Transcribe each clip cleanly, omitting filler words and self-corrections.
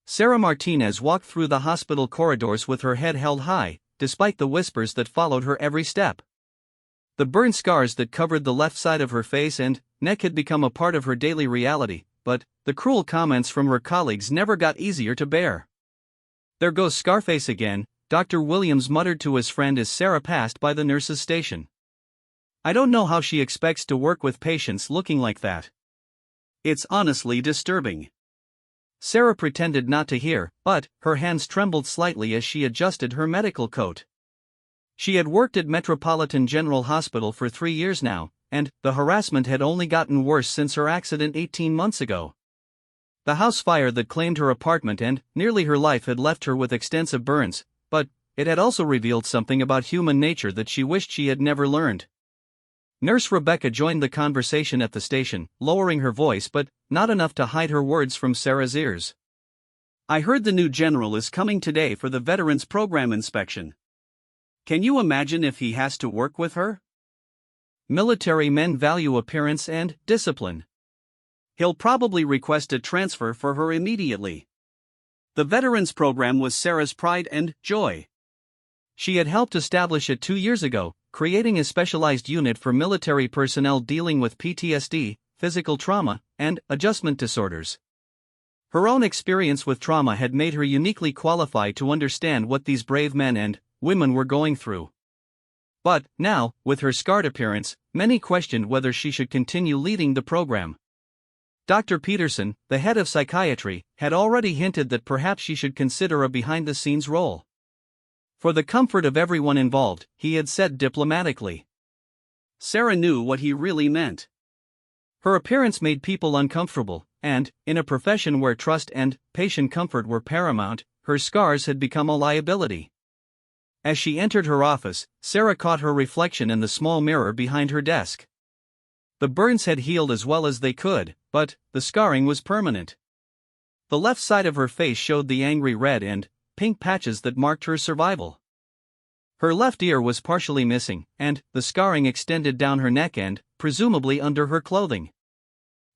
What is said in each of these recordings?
Sarah Martinez walked through the hospital corridors with her head held high, despite the whispers that followed her every step. The burn scars that covered the left side of her face and neck had become a part of her daily reality, but the cruel comments from her colleagues never got easier to bear. "There goes Scarface again," Dr. Williams muttered to his friend as Sarah passed by the nurse's station. "I don't know how she expects to work with patients looking like that. It's honestly disturbing." Sarah pretended not to hear, but her hands trembled slightly as she adjusted her medical coat. She had worked at Metropolitan General Hospital for 3 years now, and the harassment had only gotten worse since her accident 18 months ago. The house fire that claimed her apartment and nearly her life had left her with extensive burns, but it had also revealed something about human nature that she wished she had never learned. Nurse Rebecca joined the conversation at the station, lowering her voice but not enough to hide her words from Sarah's ears. "I heard the new general is coming today for the Veterans Program inspection. Can you imagine if he has to work with her? Military men value appearance and discipline. He'll probably request a transfer for her immediately." The Veterans Program was Sarah's pride and joy. She had helped establish it 2 years ago, creating a specialized unit for military personnel dealing with PTSD, physical trauma, and adjustment disorders. Her own experience with trauma had made her uniquely qualified to understand what these brave men and women were going through. But now, with her scarred appearance, many questioned whether she should continue leading the program. Dr. Peterson, the head of psychiatry, had already hinted that perhaps she should consider a behind-the-scenes role. "For the comfort of everyone involved," he had said diplomatically. Sarah knew what he really meant. Her appearance made people uncomfortable, and, in a profession where trust and patient comfort were paramount, her scars had become a liability. As she entered her office, Sarah caught her reflection in the small mirror behind her desk. The burns had healed as well as they could, but the scarring was permanent. The left side of her face showed the angry red and pink patches that marked her survival. Her left ear was partially missing, and the scarring extended down her neck and, presumably under her clothing.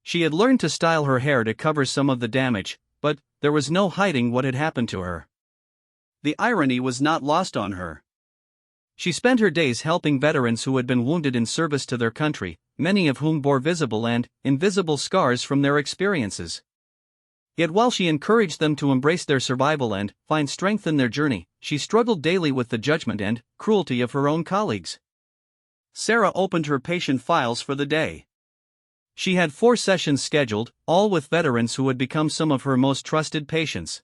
She had learned to style her hair to cover some of the damage, but there was no hiding what had happened to her. The irony was not lost on her. She spent her days helping veterans who had been wounded in service to their country, many of whom bore visible and invisible scars from their experiences. Yet while she encouraged them to embrace their survival and find strength in their journey, she struggled daily with the judgment and cruelty of her own colleagues. Sarah opened her patient files for the day. She had 4 sessions scheduled, all with veterans who had become some of her most trusted patients.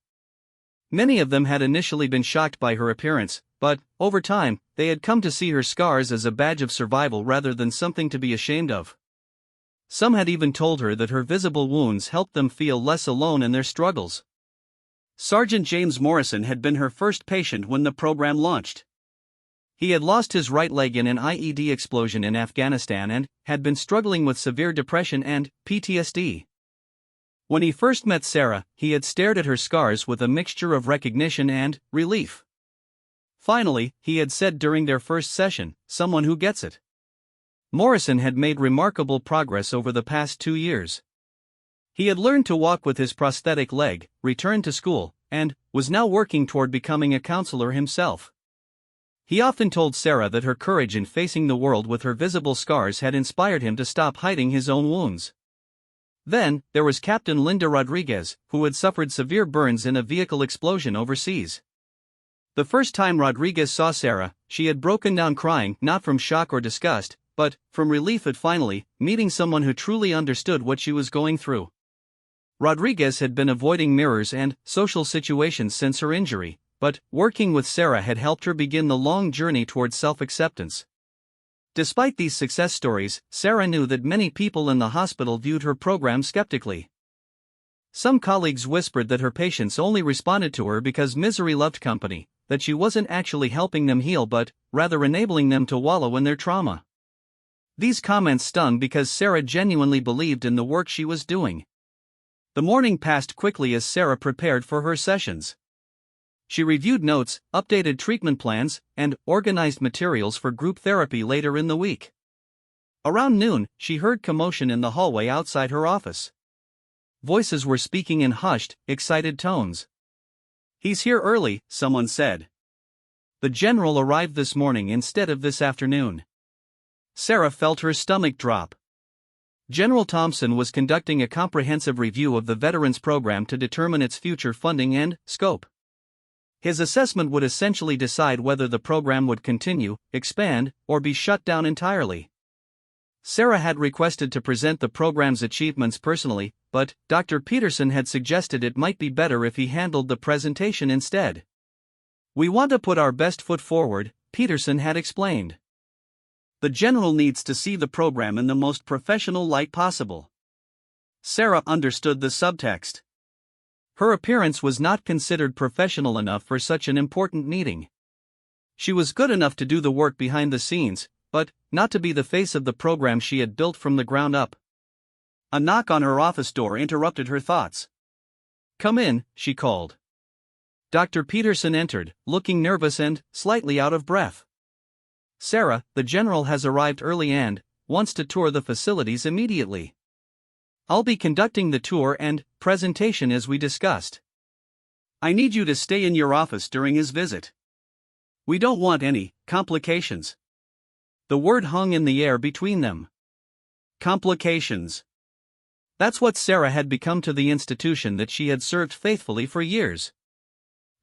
Many of them had initially been shocked by her appearance, but, over time, they had come to see her scars as a badge of survival rather than something to be ashamed of. Some had even told her that her visible wounds helped them feel less alone in their struggles. Sergeant James Morrison had been her first patient when the program launched. He had lost his right leg in an IED explosion in Afghanistan and had been struggling with severe depression and PTSD. When he first met Sarah, he had stared at her scars with a mixture of recognition and relief. Finally, he had said during their first session, "Someone who gets it." Morrison had made remarkable progress over the past 2 years. He had learned to walk with his prosthetic leg, returned to school, and was now working toward becoming a counselor himself. He often told Sarah that her courage in facing the world with her visible scars had inspired him to stop hiding his own wounds. Then, there was Captain Linda Rodriguez, who had suffered severe burns in a vehicle explosion overseas. The first time Rodriguez saw Sarah, she had broken down crying, not from shock or disgust, but from relief at finally meeting someone who truly understood what she was going through. Rodriguez had been avoiding mirrors and social situations since her injury, but working with Sarah had helped her begin the long journey towards self-acceptance. Despite these success stories, Sarah knew that many people in the hospital viewed her program skeptically. Some colleagues whispered that her patients only responded to her because misery loved company, that she wasn't actually helping them heal but rather enabling them to wallow in their trauma. These comments stung because Sarah genuinely believed in the work she was doing. The morning passed quickly as Sarah prepared for her sessions. She reviewed notes, updated treatment plans, and organized materials for group therapy later in the week. Around noon, she heard commotion in the hallway outside her office. Voices were speaking in hushed, excited tones. He's here early, someone said. The general arrived this morning instead of this afternoon. Sarah felt her stomach drop. General Thompson was conducting a comprehensive review of the Veterans Program to determine its future funding and scope. His assessment would essentially decide whether the program would continue, expand, or be shut down entirely. Sarah had requested to present the program's achievements personally, but Dr. Peterson had suggested it might be better if he handled the presentation instead. "We want to put our best foot forward," Peterson had explained. "The general needs to see the program in the most professional light possible." Sarah understood the subtext. Her appearance was not considered professional enough for such an important meeting. She was good enough to do the work behind the scenes, but not to be the face of the program she had built from the ground up. A knock on her office door interrupted her thoughts. "Come in," she called. Dr. Peterson entered, looking nervous and slightly out of breath. "Sarah, the general has arrived early and wants to tour the facilities immediately. I'll be conducting the tour and presentation as we discussed. I need you to stay in your office during his visit. We don't want any complications." The word hung in the air between them. Complications. That's what Sarah had become to the institution that she had served faithfully for years.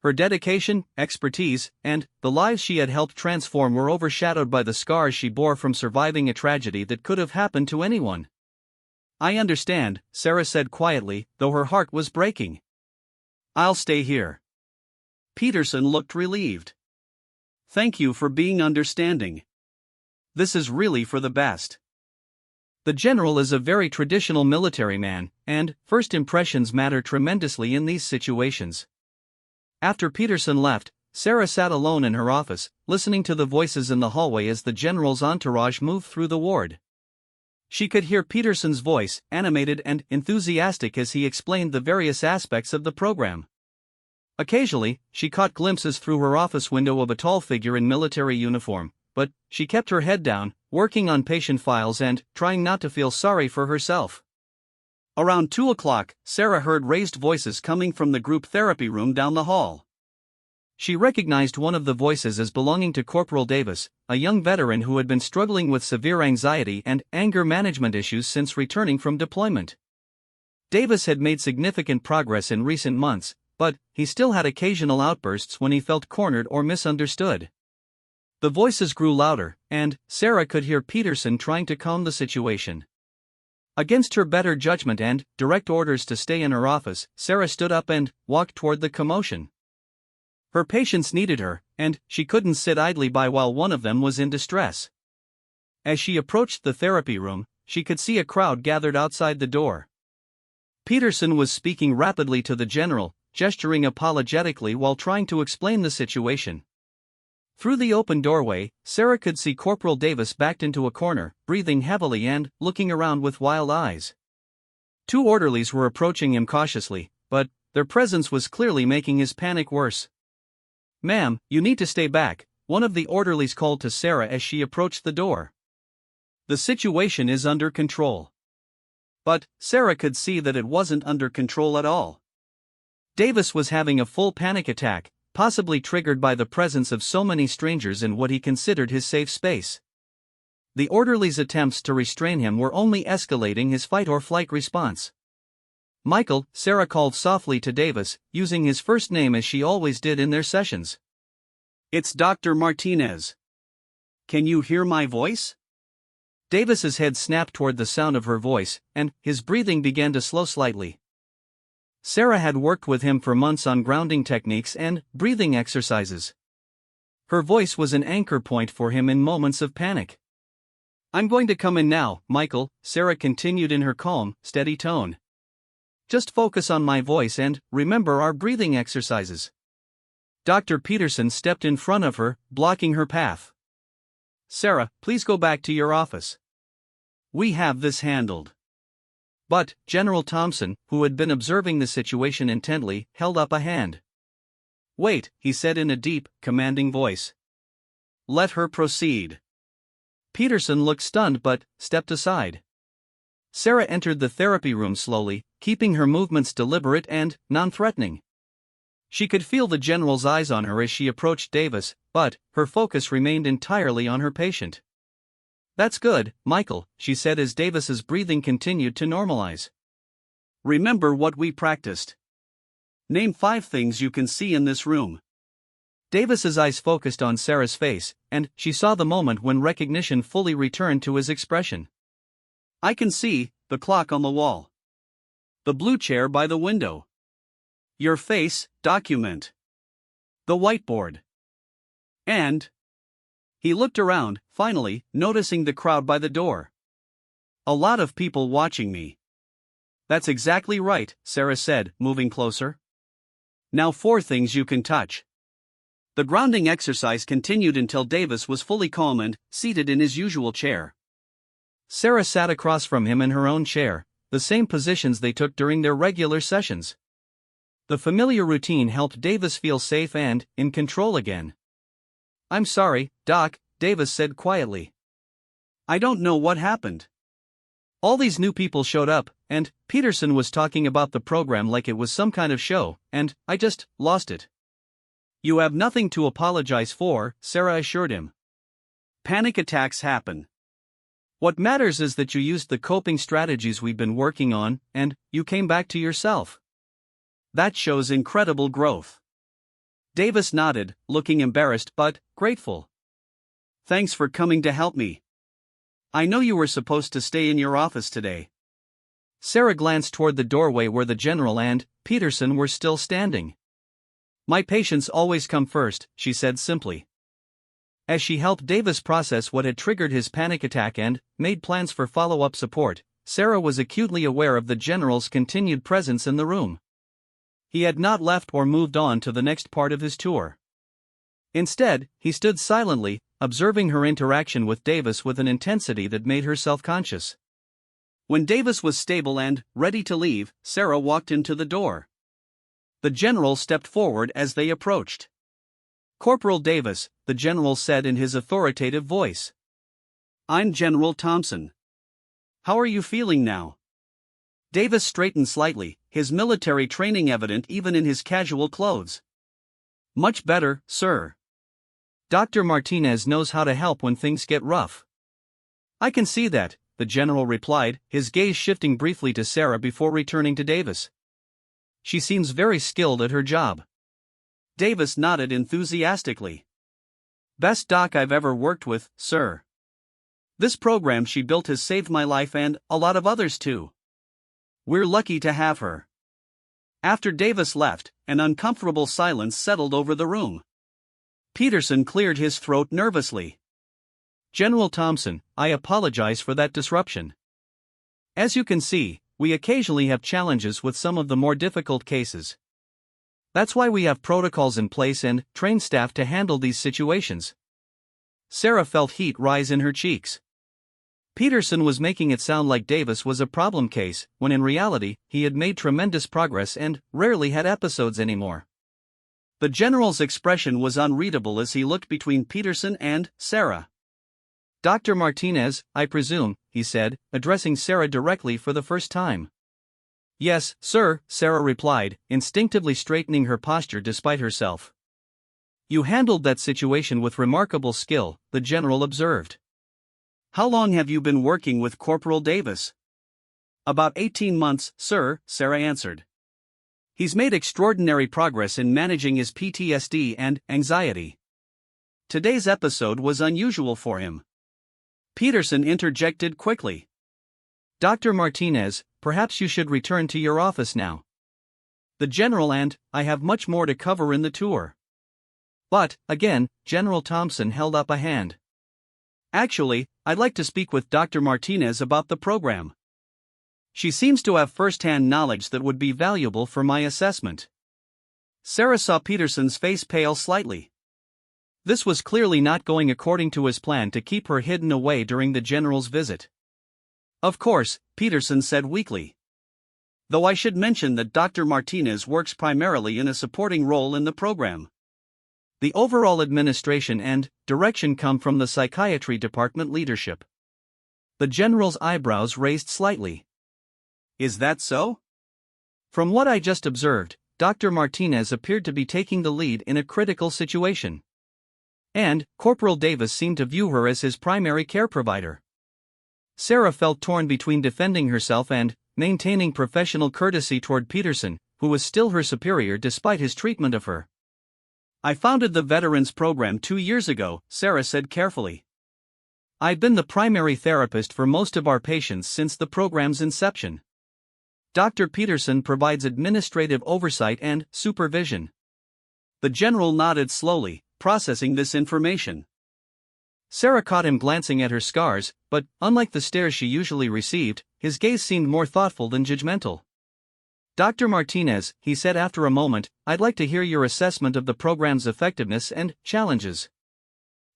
Her dedication, expertise, and the lives she had helped transform were overshadowed by the scars she bore from surviving a tragedy that could have happened to anyone. "I understand," Sarah said quietly, though her heart was breaking. "I'll stay here." Peterson looked relieved. "Thank you for being understanding. This is really for the best." The general is a very traditional military man, and first impressions matter tremendously in these situations. After Peterson left, Sarah sat alone in her office, listening to the voices in the hallway as the general's entourage moved through the ward. She could hear Peterson's voice, animated and enthusiastic as he explained the various aspects of the program. Occasionally, she caught glimpses through her office window of a tall figure in military uniform, but she kept her head down, working on patient files and trying not to feel sorry for herself. Around 2 o'clock, Sarah heard raised voices coming from the group therapy room down the hall. She recognized one of the voices as belonging to Corporal Davis, a young veteran who had been struggling with severe anxiety and anger management issues since returning from deployment. Davis had made significant progress in recent months, but he still had occasional outbursts when he felt cornered or misunderstood. The voices grew louder, and Sarah could hear Peterson trying to calm the situation. Against her better judgment and direct orders to stay in her office, Sarah stood up and walked toward the commotion. Her patients needed her, and she couldn't sit idly by while one of them was in distress. As she approached the therapy room, she could see a crowd gathered outside the door. Peterson was speaking rapidly to the general, gesturing apologetically while trying to explain the situation. Through the open doorway, Sarah could see Corporal Davis backed into a corner, breathing heavily and looking around with wild eyes. 2 orderlies were approaching him cautiously, but their presence was clearly making his panic worse. "Ma'am, you need to stay back," one of the orderlies called to Sarah as she approached the door. "The situation is under control." But Sarah could see that it wasn't under control at all. Davis was having a full panic attack, possibly triggered by the presence of so many strangers in what he considered his safe space. The orderly's attempts to restrain him were only escalating his fight-or-flight response. "Michael," Sarah called softly to Davis, using his first name as she always did in their sessions. "It's Dr. Martinez. Can you hear my voice?" Davis's head snapped toward the sound of her voice, and his breathing began to slow slightly. Sarah had worked with him for months on grounding techniques and breathing exercises. Her voice was an anchor point for him in moments of panic. "I'm going to come in now, Michael," Sarah continued in her calm, steady tone. "Just focus on my voice and remember our breathing exercises." Dr. Peterson stepped in front of her, blocking her path. "Sarah, please go back to your office. We have this handled." But General Thompson, who had been observing the situation intently, held up a hand. "Wait," he said in a deep, commanding voice. "Let her proceed." Peterson looked stunned but stepped aside. Sarah entered the therapy room slowly, keeping her movements deliberate and non-threatening. She could feel the general's eyes on her as she approached Davis, but her focus remained entirely on her patient. "That's good, Michael," she said as Davis's breathing continued to normalize. "Remember what we practiced. Name 5 things you can see in this room." Davis's eyes focused on Sarah's face, and she saw the moment when recognition fully returned to his expression. "I can see the clock on the wall, the blue chair by the window, your face document, the whiteboard, and..." He looked around, finally, noticing the crowd by the door. "A lot of people watching me." "That's exactly right," Sarah said, moving closer. "Now 4 things you can touch." The grounding exercise continued until Davis was fully calm and seated in his usual chair. Sarah sat across from him in her own chair, the same positions they took during their regular sessions. The familiar routine helped Davis feel safe and in control again. "I'm sorry, Doc," Davis said quietly. "I don't know what happened. All these new people showed up, and Peterson was talking about the program like it was some kind of show, and I just lost it." "You have nothing to apologize for," Sarah assured him. "Panic attacks happen. What matters is that you used the coping strategies we've been working on, and you came back to yourself. That shows incredible growth." Davis nodded, looking embarrassed but grateful. "Thanks for coming to help me. I know you were supposed to stay in your office today." Sarah glanced toward the doorway where the general and Peterson were still standing. "My patients always come first," she said simply. As she helped Davis process what had triggered his panic attack and made plans for follow-up support, Sarah was acutely aware of the general's continued presence in the room. He had not left or moved on to the next part of his tour. Instead, he stood silently, observing her interaction with Davis with an intensity that made her self-conscious. When Davis was stable and ready to leave, Sarah walked into the door. The general stepped forward as they approached. "Corporal Davis," the general said in his authoritative voice. "I'm General Thompson. How are you feeling now?" Davis straightened slightly, his military training evident even in his casual clothes. "Much better, sir. Dr. Martinez knows how to help when things get rough." "I can see that," the general replied, his gaze shifting briefly to Sarah before returning to Davis. "She seems very skilled at her job." Davis nodded enthusiastically. "Best doc I've ever worked with, sir. This program she built has saved my life and a lot of others too. We're lucky to have her." After Davis left, an uncomfortable silence settled over the room. Peterson cleared his throat nervously. "General Thompson, I apologize for that disruption. As you can see, we occasionally have challenges with some of the more difficult cases. That's why we have protocols in place and trained staff to handle these situations." Sarah felt heat rise in her cheeks. Peterson was making it sound like Davis was a problem case, when in reality, he had made tremendous progress and rarely had episodes anymore. The general's expression was unreadable as he looked between Peterson and Sarah. "Dr. Martinez, I presume," he said, addressing Sarah directly for the first time. "Yes, sir," Sarah replied, instinctively straightening her posture despite herself. "You handled that situation with remarkable skill," the general observed. "How long have you been working with Corporal Davis?" "About 18 months, sir," Sarah answered. "He's made extraordinary progress in managing his PTSD and anxiety. Today's episode was unusual for him." Peterson interjected quickly. "Dr. Martinez, perhaps you should return to your office now. The general and I have much more to cover in the tour." But, again, General Thompson held up a hand. "Actually, I'd like to speak with Dr. Martinez about the program. She seems to have first-hand knowledge that would be valuable for my assessment." Sarah saw Peterson's face pale slightly. This was clearly not going according to his plan to keep her hidden away during the general's visit. "Of course," Peterson said weakly. "Though I should mention that Dr. Martinez works primarily in a supporting role in the program. The overall administration and direction come from the psychiatry department leadership." The general's eyebrows raised slightly. "Is that so?" "From what I just observed, Dr. Martinez appeared to be taking the lead in a critical situation. And Corporal Davis seemed to view her as his primary care provider. Sarah felt torn between defending herself and maintaining professional courtesy toward Peterson, who was still her superior despite his treatment of her. "I founded the Veterans Program 2 years ago," Sarah said carefully. "I've been the primary therapist for most of our patients since the program's inception. Dr. Peterson provides administrative oversight and supervision." The general nodded slowly, processing this information. Sarah caught him glancing at her scars, but, unlike the stares she usually received, his gaze seemed more thoughtful than judgmental. "Dr. Martinez," he said after a moment, "I'd like to hear your assessment of the program's effectiveness and challenges."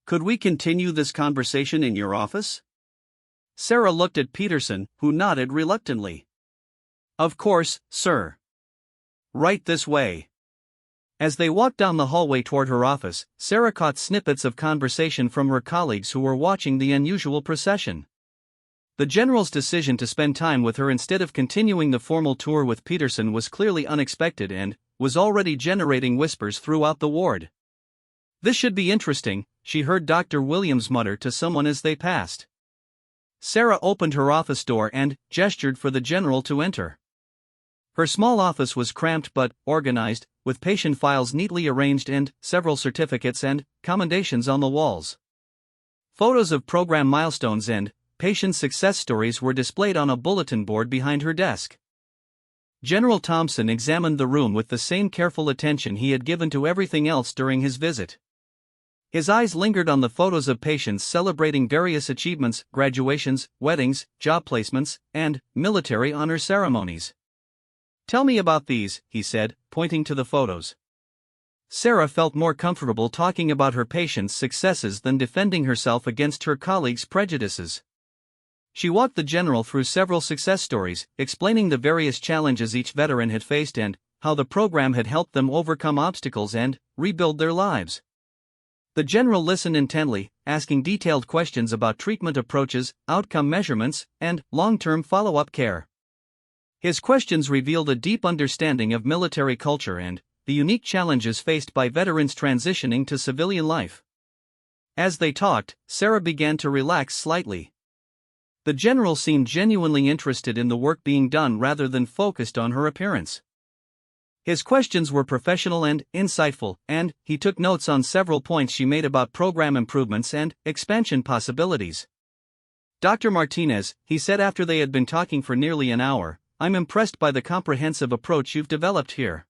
"Could we continue this conversation in your office?" Sarah looked at Peterson, who nodded reluctantly. "Of course, sir. Right this way." As they walked down the hallway toward her office, Sarah caught snippets of conversation from her colleagues who were watching the unusual procession. The general's decision to spend time with her instead of continuing the formal tour with Peterson was clearly unexpected and was already generating whispers throughout the ward. "This should be interesting," she heard Dr. Williams mutter to someone as they passed. Sarah opened her office door and gestured for the general to enter. Her small office was cramped but organized, with patient files neatly arranged and several certificates and commendations on the walls. Photos of program milestones and patient success stories were displayed on a bulletin board behind her desk. General Thompson examined the room with the same careful attention he had given to everything else during his visit. His eyes lingered on the photos of patients celebrating various achievements, graduations, weddings, job placements, and military honor ceremonies. "Tell me about these," he said, pointing to the photos. Sarah felt more comfortable talking about her patients' successes than defending herself against her colleagues' prejudices. She walked the general through several success stories, explaining the various challenges each veteran had faced and how the program had helped them overcome obstacles and rebuild their lives. The general listened intently, asking detailed questions about treatment approaches, outcome measurements, and long-term follow-up care. His questions revealed a deep understanding of military culture and the unique challenges faced by veterans transitioning to civilian life. As they talked, Sarah began to relax slightly. The general seemed genuinely interested in the work being done rather than focused on her appearance. His questions were professional and insightful, and he took notes on several points she made about program improvements and expansion possibilities. "Dr. Martinez," he said after they had been talking for nearly an hour, "I'm impressed by the comprehensive approach you've developed here.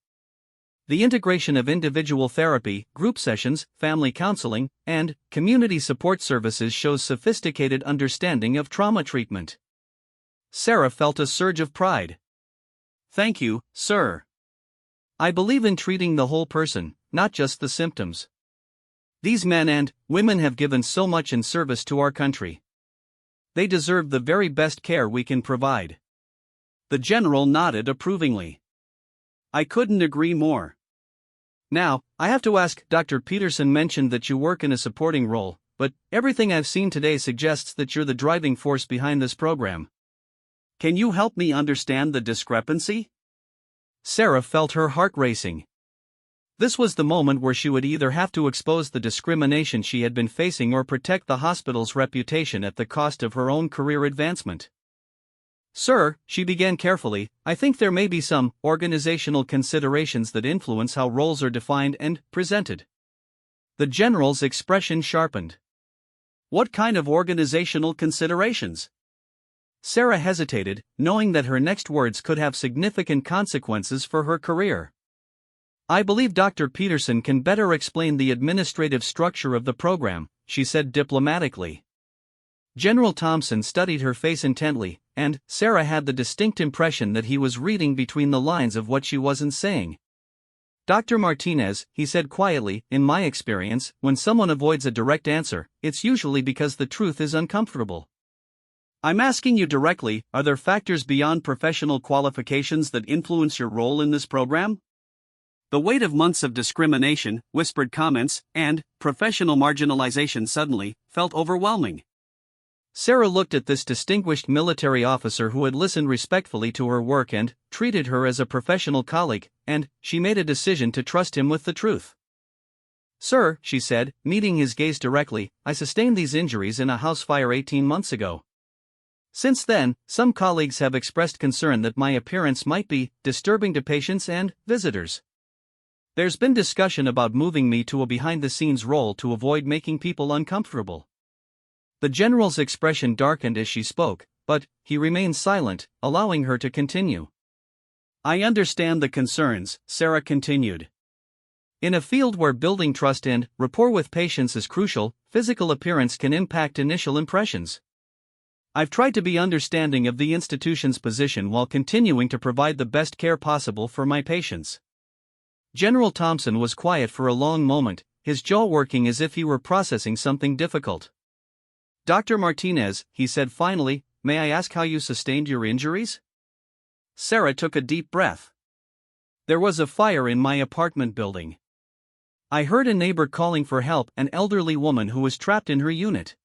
The integration of individual therapy, group sessions, family counseling, and community support services shows sophisticated understanding of trauma treatment." Sarah felt a surge of pride. "Thank you, sir. I believe in treating the whole person, not just the symptoms. These men and women have given so much in service to our country. They deserve the very best care we can provide." The general nodded approvingly. "I couldn't agree more. Now, I have to ask, Dr. Peterson mentioned that you work in a supporting role, but everything I've seen today suggests that you're the driving force behind this program. Can you help me understand the discrepancy?" Sarah felt her heart racing. This was the moment where she would either have to expose the discrimination she had been facing or protect the hospital's reputation at the cost of her own career advancement. "Sir," she began carefully, "I think there may be some organizational considerations that influence how roles are defined and presented." The general's expression sharpened. "What kind of organizational considerations?" Sarah hesitated, knowing that her next words could have significant consequences for her career. "I believe Dr. Peterson can better explain the administrative structure of the program," she said diplomatically. General Thompson studied her face intently, and Sarah had the distinct impression that he was reading between the lines of what she wasn't saying. "Dr. Martinez," he said quietly, "in my experience, when someone avoids a direct answer, it's usually because the truth is uncomfortable. I'm asking you directly, are there factors beyond professional qualifications that influence your role in this program? The weight of months of discrimination, whispered comments, and professional marginalization suddenly felt overwhelming." Sarah looked at this distinguished military officer who had listened respectfully to her work and treated her as a professional colleague, and she made a decision to trust him with the truth. "Sir," she said, meeting his gaze directly, "I sustained these injuries in a house fire 18 months ago. Since then, some colleagues have expressed concern that my appearance might be disturbing to patients and visitors. There's been discussion about moving me to a behind-the-scenes role to avoid making people uncomfortable." The general's expression darkened as she spoke, but he remained silent, allowing her to continue. "I understand the concerns," Sarah continued. "In a field where building trust and rapport with patients is crucial, physical appearance can impact initial impressions. I've tried to be understanding of the institution's position while continuing to provide the best care possible for my patients." General Thompson was quiet for a long moment, his jaw working as if he were processing something difficult. "Dr. Martinez," he said finally, "may I ask how you sustained your injuries?" Sarah took a deep breath. "There was a fire in my apartment building. I heard a neighbor calling for help, an elderly woman who was trapped in her unit.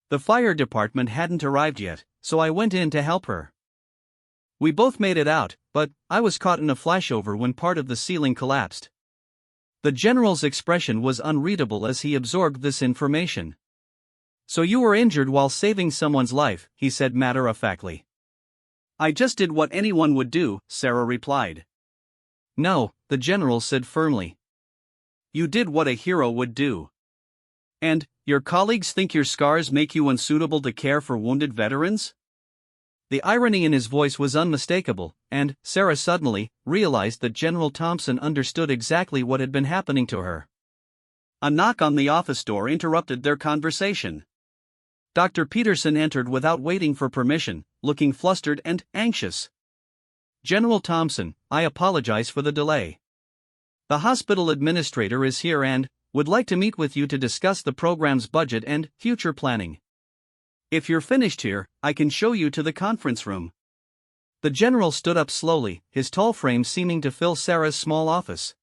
The fire department hadn't arrived yet, so I went in to help her. We both made it out, but I was caught in a flashover when part of the ceiling collapsed." The general's expression was unreadable as he absorbed this information. "So you were injured while saving someone's life," he said matter-of-factly. "I just did what anyone would do," Sarah replied. "No," the general said firmly. "You did what a hero would do. And your colleagues think your scars make you unsuitable to care for wounded veterans?" The irony in his voice was unmistakable, and Sarah suddenly realized that General Thompson understood exactly what had been happening to her. A knock on the office door interrupted their conversation. Dr. Peterson entered without waiting for permission, looking flustered and anxious. "General Thompson, I apologize for the delay. The hospital administrator is here and would like to meet with you to discuss the program's budget and future planning. If you're finished here, I can show you to the conference room." The general stood up slowly, his tall frame seeming to fill Sarah's small office.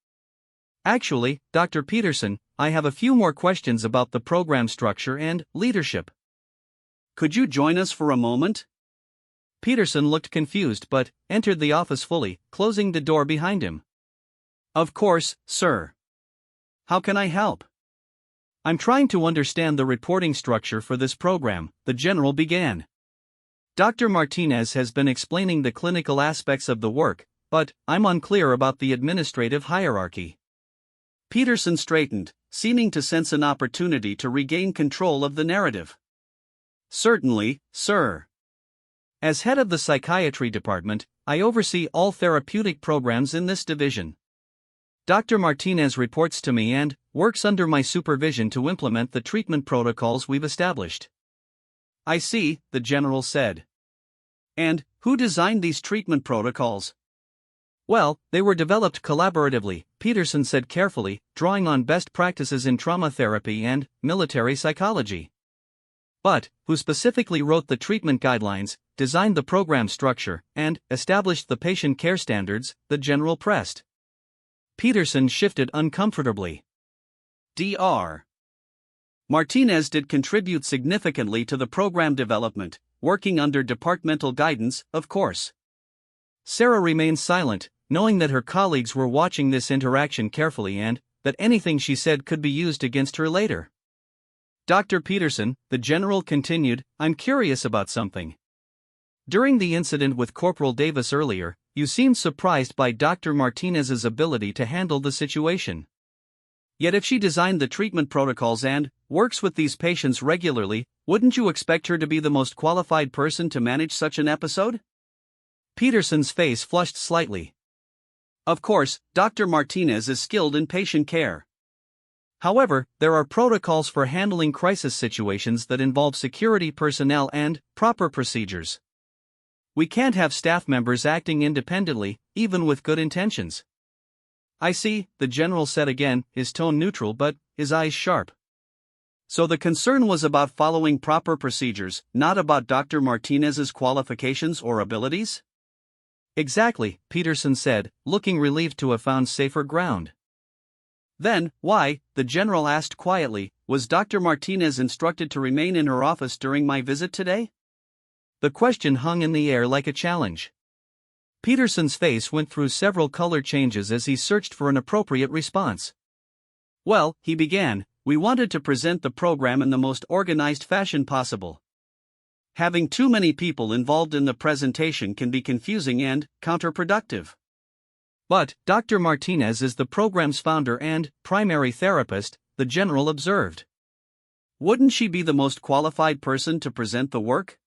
"Actually, Dr. Peterson, I have a few more questions about the program structure and leadership. Could you join us for a moment?" Peterson looked confused but entered the office fully, closing the door behind him. "Of course, sir. How can I help?" "I'm trying to understand the reporting structure for this program," the general began. "Dr. Martinez has been explaining the clinical aspects of the work, but I'm unclear about the administrative hierarchy." Peterson straightened, seeming to sense an opportunity to regain control of the narrative. "Certainly, sir. As head of the psychiatry department, I oversee all therapeutic programs in this division. Dr. Martinez reports to me and works under my supervision to implement the treatment protocols we've established." "I see," the general said. "And who designed these treatment protocols?" "Well, they were developed collaboratively," Peterson said carefully, drawing on best practices in trauma therapy and military psychology. "But who specifically wrote the treatment guidelines, designed the program structure, and established the patient care standards?" the general pressed. Peterson shifted uncomfortably. Dr. Martinez did contribute significantly to the program development, working under departmental guidance, of course. Sarah remained silent, knowing that her colleagues were watching this interaction carefully and that anything she said could be used against her later. "Dr. Peterson," the general continued, "I'm curious about something. During the incident with Corporal Davis earlier, you seemed surprised by Dr. Martinez's ability to handle the situation. Yet if she designed the treatment protocols and works with these patients regularly, wouldn't you expect her to be the most qualified person to manage such an episode?" Peterson's face flushed slightly. "Of course, Dr. Martinez is skilled in patient care. However, there are protocols for handling crisis situations that involve security personnel and proper procedures. We can't have staff members acting independently, even with good intentions." "I see," the general said again, his tone neutral but his eyes sharp. "So the concern was about following proper procedures, not about Dr. Martinez's qualifications or abilities?" "Exactly," Peterson said, looking relieved to have found safer ground. Then, why, the general asked quietly, was Dr. Martinez instructed to remain in her office during my visit today? The question hung in the air like a challenge. Peterson's face went through several color changes as he searched for an appropriate response. Well, he began, we wanted to present the program in the most organized fashion possible. Having too many people involved in the presentation can be confusing and counterproductive. But Dr. Martinez is the program's founder and primary therapist, the general observed. Wouldn't she be the most qualified person to present the work?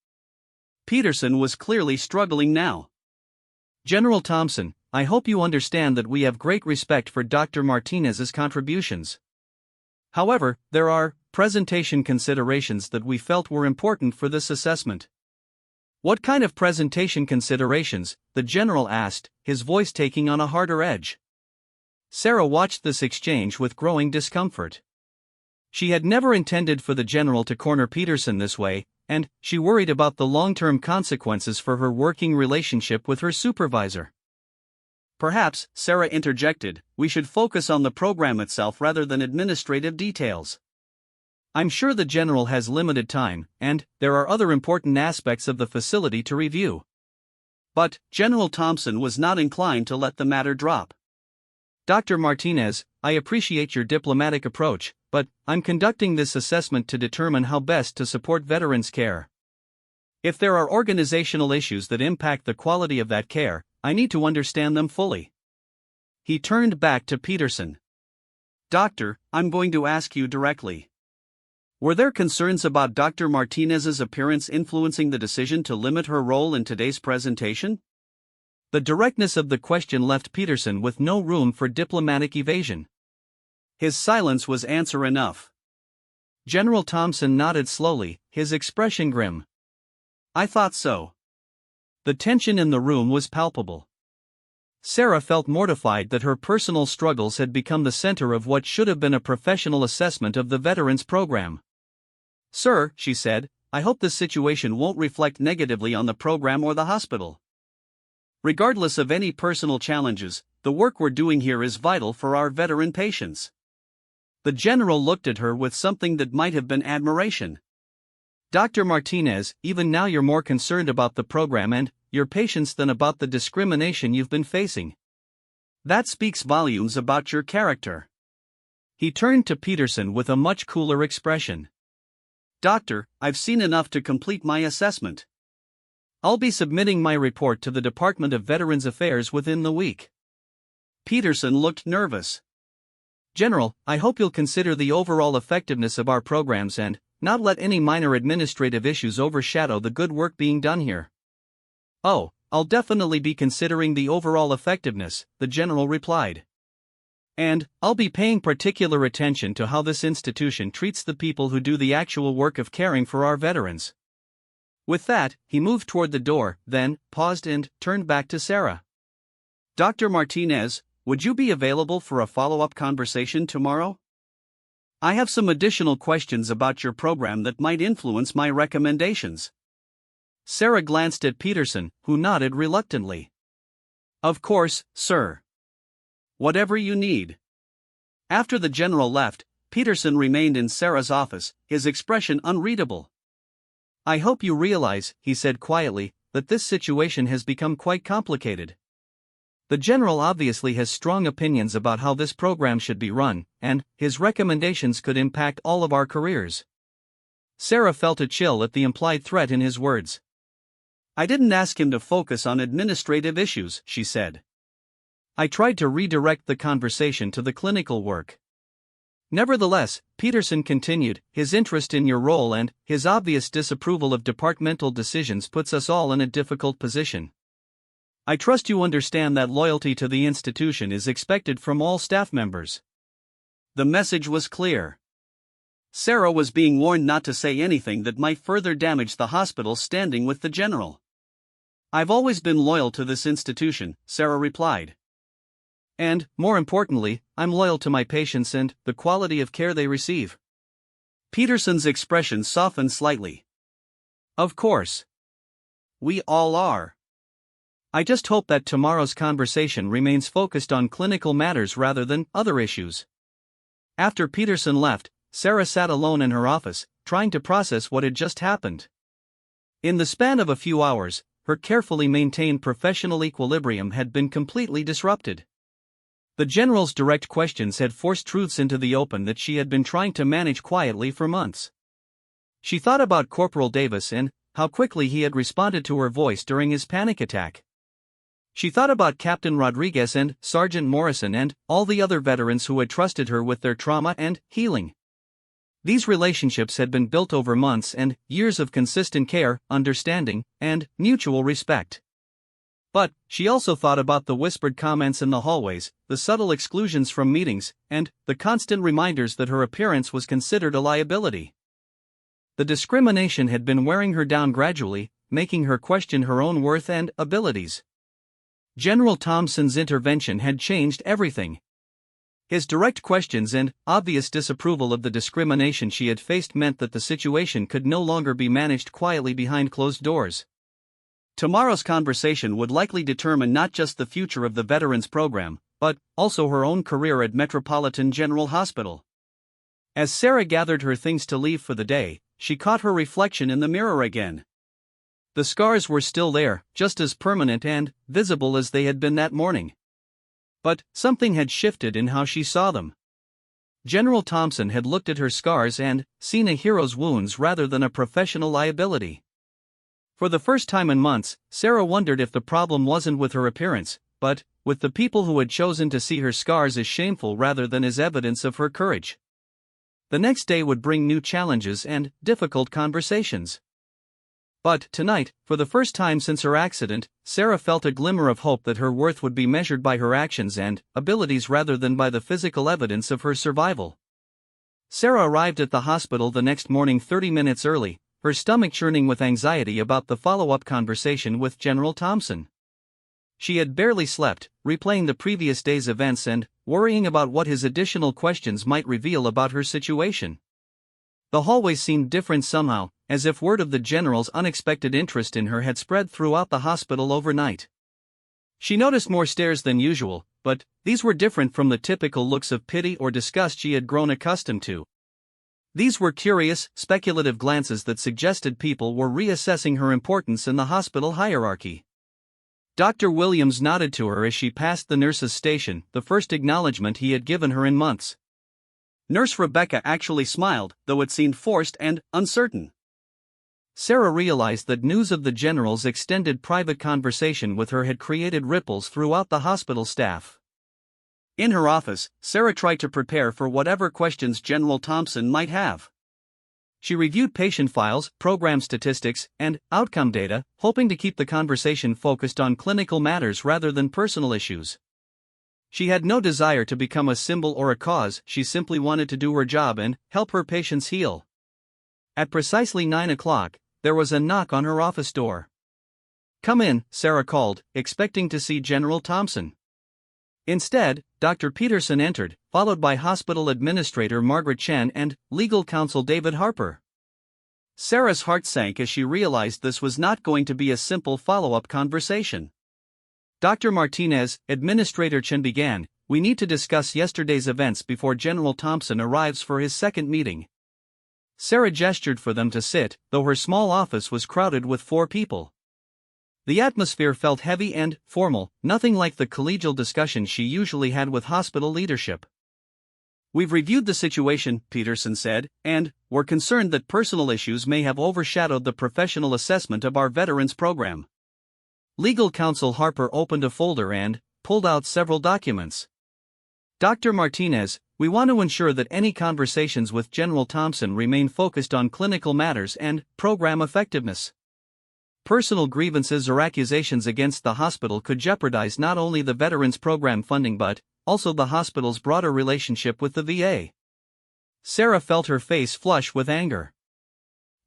Peterson was clearly struggling now. General Thompson, I hope you understand that we have great respect for Dr. Martinez's contributions. However, there are presentation considerations that we felt were important for this assessment. What kind of presentation considerations? The general asked, his voice taking on a harder edge. Sarah watched this exchange with growing discomfort. She had never intended for the general to corner Peterson this way, and she worried about the long-term consequences for her working relationship with her supervisor. Perhaps, Sarah interjected, we should focus on the program itself rather than administrative details. I'm sure the general has limited time, and there are other important aspects of the facility to review. But General Thompson was not inclined to let the matter drop. Dr. Martinez, I appreciate your diplomatic approach, but I'm conducting this assessment to determine how best to support veterans' care. If there are organizational issues that impact the quality of that care, I need to understand them fully. He turned back to Peterson. Doctor, I'm going to ask you directly. Were there concerns about Dr. Martinez's appearance influencing the decision to limit her role in today's presentation? The directness of the question left Peterson with no room for diplomatic evasion. His silence was answer enough. General Thompson nodded slowly, his expression grim. I thought so. The tension in the room was palpable. Sarah felt mortified that her personal struggles had become the center of what should have been a professional assessment of the veterans program. Sir, she said, I hope this situation won't reflect negatively on the program or the hospital. Regardless of any personal challenges, the work we're doing here is vital for our veteran patients. The general looked at her with something that might have been admiration. Dr. Martinez, even now you're more concerned about the program and your patients than about the discrimination you've been facing. That speaks volumes about your character. He turned to Peterson with a much cooler expression. Doctor, I've seen enough to complete my assessment. I'll be submitting my report to the Department of Veterans Affairs within the week. Peterson looked nervous. General, I hope you'll consider the overall effectiveness of our programs and not let any minor administrative issues overshadow the good work being done here. Oh, I'll definitely be considering the overall effectiveness, the general replied. And I'll be paying particular attention to how this institution treats the people who do the actual work of caring for our veterans. With that, he moved toward the door, then paused and turned back to Sarah. Dr. Martinez, would you be available for a follow-up conversation tomorrow? I have some additional questions about your program that might influence my recommendations. Sarah glanced at Peterson, who nodded reluctantly. Of course, sir. Whatever you need. After the general left, Peterson remained in Sarah's office, his expression unreadable. I hope you realize, he said quietly, that this situation has become quite complicated. The general obviously has strong opinions about how this program should be run, and his recommendations could impact all of our careers. Sarah felt a chill at the implied threat in his words. I didn't ask him to focus on administrative issues, she said. I tried to redirect the conversation to the clinical work. Nevertheless, Peterson continued, his interest in your role and his obvious disapproval of departmental decisions puts us all in a difficult position. I trust you understand that loyalty to the institution is expected from all staff members. The message was clear. Sarah was being warned not to say anything that might further damage the hospital's standing with the general. I've always been loyal to this institution, Sarah replied. And, more importantly, I'm loyal to my patients and the quality of care they receive. Peterson's expression softened slightly. Of course. We all are. I just hope that tomorrow's conversation remains focused on clinical matters rather than other issues. After Peterson left, Sarah sat alone in her office, trying to process what had just happened. In the span of a few hours, her carefully maintained professional equilibrium had been completely disrupted. The general's direct questions had forced truths into the open that she had been trying to manage quietly for months. She thought about Corporal Davis and how quickly he had responded to her voice during his panic attack. She thought about Captain Rodriguez and Sergeant Morrison and all the other veterans who had trusted her with their trauma and healing. These relationships had been built over months and years of consistent care, understanding, and mutual respect. But she also thought about the whispered comments in the hallways, the subtle exclusions from meetings, and the constant reminders that her appearance was considered a liability. The discrimination had been wearing her down gradually, making her question her own worth and abilities. General Thompson's intervention had changed everything. His direct questions and obvious disapproval of the discrimination she had faced meant that the situation could no longer be managed quietly behind closed doors. Tomorrow's conversation would likely determine not just the future of the Veterans Program, but also her own career at Metropolitan General Hospital. As Sarah gathered her things to leave for the day, she caught her reflection in the mirror again. The scars were still there, just as permanent and visible as they had been that morning. But something had shifted in how she saw them. General Thompson had looked at her scars and seen a hero's wounds rather than a professional liability. For the first time in months, Sarah wondered if the problem wasn't with her appearance, but with the people who had chosen to see her scars as shameful rather than as evidence of her courage. The next day would bring new challenges and difficult conversations. But tonight, for the first time since her accident, Sarah felt a glimmer of hope that her worth would be measured by her actions and abilities rather than by the physical evidence of her survival. Sarah arrived at the hospital the next morning 30 minutes early, her stomach churning with anxiety about the follow-up conversation with General Thompson. She had barely slept, replaying the previous day's events and worrying about what his additional questions might reveal about her situation. The hallways seemed different somehow, as if word of the general's unexpected interest in her had spread throughout the hospital overnight. She noticed more stares than usual, but these were different from the typical looks of pity or disgust she had grown accustomed to. These were curious, speculative glances that suggested people were reassessing her importance in the hospital hierarchy. Dr. Williams nodded to her as she passed the nurse's station, the first acknowledgement he had given her in months. Nurse Rebecca actually smiled, though it seemed forced and uncertain. Sarah realized that news of the general's extended private conversation with her had created ripples throughout the hospital staff. In her office, Sarah tried to prepare for whatever questions General Thompson might have. She reviewed patient files, program statistics, and outcome data, hoping to keep the conversation focused on clinical matters rather than personal issues. She had no desire to become a symbol or a cause, she simply wanted to do her job and help her patients heal. At precisely 9 o'clock, there was a knock on her office door. "Come in," Sarah called, expecting to see General Thompson. Instead, Dr. Peterson entered, followed by Hospital Administrator Margaret Chen and Legal Counsel David Harper. Sarah's heart sank as she realized this was not going to be a simple follow-up conversation. "Dr. Martinez," Administrator Chen began, "we need to discuss yesterday's events before General Thompson arrives for his second meeting." Sarah gestured for them to sit, though her small office was crowded with 4 people. The atmosphere felt heavy and formal, nothing like the collegial discussions she usually had with hospital leadership. "We've reviewed the situation," Peterson said, "and we're concerned that personal issues may have overshadowed the professional assessment of our veterans program." Legal Counsel Harper opened a folder and pulled out several documents. "Dr. Martinez, we want to ensure that any conversations with General Thompson remain focused on clinical matters and program effectiveness. Personal grievances or accusations against the hospital could jeopardize not only the veterans program funding but also the hospital's broader relationship with the VA." Sarah felt her face flush with anger.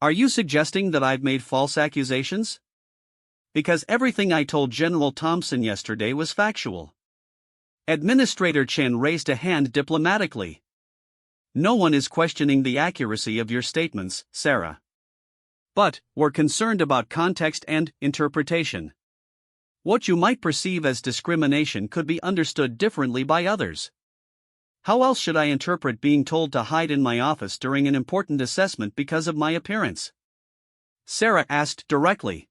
"Are you suggesting that I've made false accusations? Because everything I told General Thompson yesterday was factual." Administrator Chen raised a hand diplomatically. "No one is questioning the accuracy of your statements, Sarah. But we're concerned about context and interpretation. What you might perceive as discrimination could be understood differently by others." How else should I interpret being told to hide in my office during an important assessment because of my appearance?" Sarah asked directly.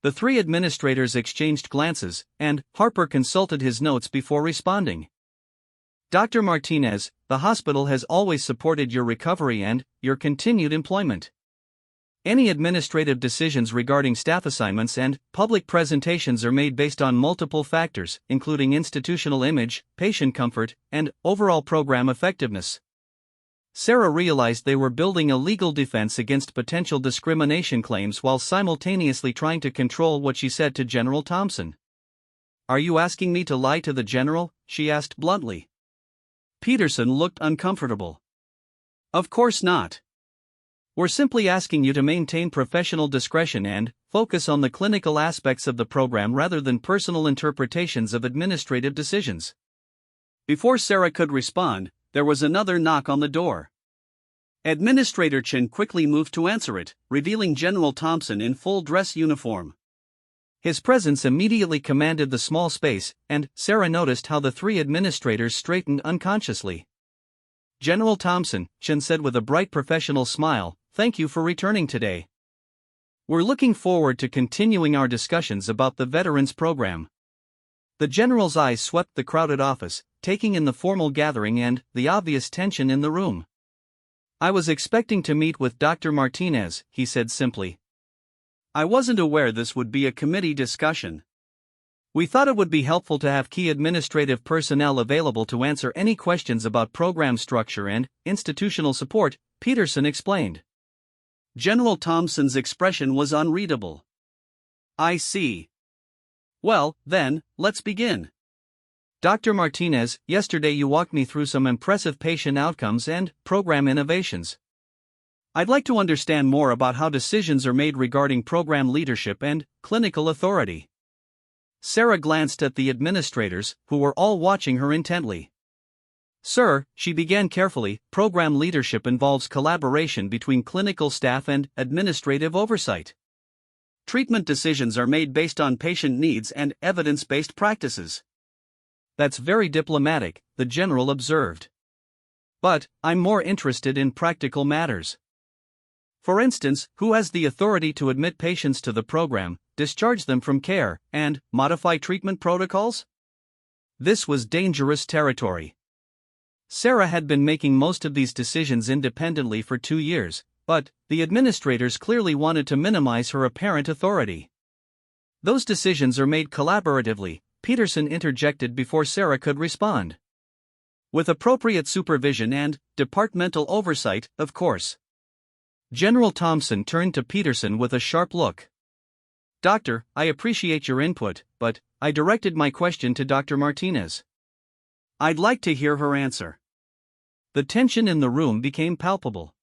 The three administrators exchanged glances, and Harper consulted his notes before responding. "Dr. Martinez, the hospital has always supported your recovery and your continued employment. Any administrative decisions regarding staff assignments and public presentations are made based on multiple factors, including institutional image, patient comfort, and overall program effectiveness." Sarah realized they were building a legal defense against potential discrimination claims while simultaneously trying to control what she said to General Thompson. "Are you asking me to lie to the general?" she asked bluntly. Peterson looked uncomfortable. "Of course not. We're simply asking you to maintain professional discretion and focus on the clinical aspects of the program rather than personal interpretations of administrative decisions." Before Sarah could respond, there was another knock on the door. Administrator Chen quickly moved to answer it, revealing General Thompson in full dress uniform. His presence immediately commanded the small space, and Sarah noticed how the three administrators straightened unconsciously. "General Thompson," Chen said with a bright professional smile, "thank you for returning today. We're looking forward to continuing our discussions about the Veterans Program." The general's eyes swept the crowded office, taking in the formal gathering and the obvious tension in the room. "I was expecting to meet with Dr. Martinez," he said simply. "I wasn't aware this would be a committee discussion. We thought it would be helpful to have key administrative personnel available to answer any questions about program structure and institutional support," Peterson explained. General Thompson's expression was unreadable. "I see. Well, then, let's begin. Dr. Martinez, yesterday you walked me through some impressive patient outcomes and program innovations. I'd like to understand more about how decisions are made regarding program leadership and clinical authority." Sarah glanced at the administrators, who were all watching her intently. "Sir," she began carefully, "program leadership involves collaboration between clinical staff and administrative oversight. Treatment decisions are made based on patient needs and evidence-based practices." "That's very diplomatic," the general observed. "But I'm more interested in practical matters. For instance, who has the authority to admit patients to the program, discharge them from care, and modify treatment protocols?" This was dangerous territory. Sarah had been making most of these decisions independently for 2 years, but the administrators clearly wanted to minimize her apparent authority. "Those decisions are made collaboratively," Peterson interjected before Sarah could respond. "With appropriate supervision and departmental oversight, of course." General Thompson turned to Peterson with a sharp look. "Doctor, I appreciate your input, but I directed my question to Dr. Martinez. I'd like to hear her answer." The tension in the room became palpable.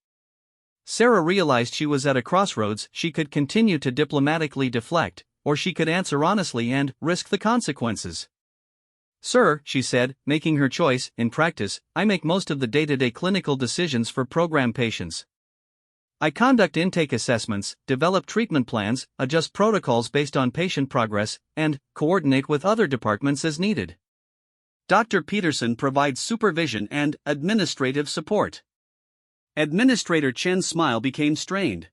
Sarah realized she was at a crossroads. She could continue to diplomatically deflect, or she could answer honestly and risk the consequences. "Sir," she said, making her choice, "in practice, I make most of the day-to-day clinical decisions for program patients. I conduct intake assessments, develop treatment plans, adjust protocols based on patient progress, and coordinate with other departments as needed. Dr. Peterson provides supervision and administrative support." Administrator Chen's smile became strained.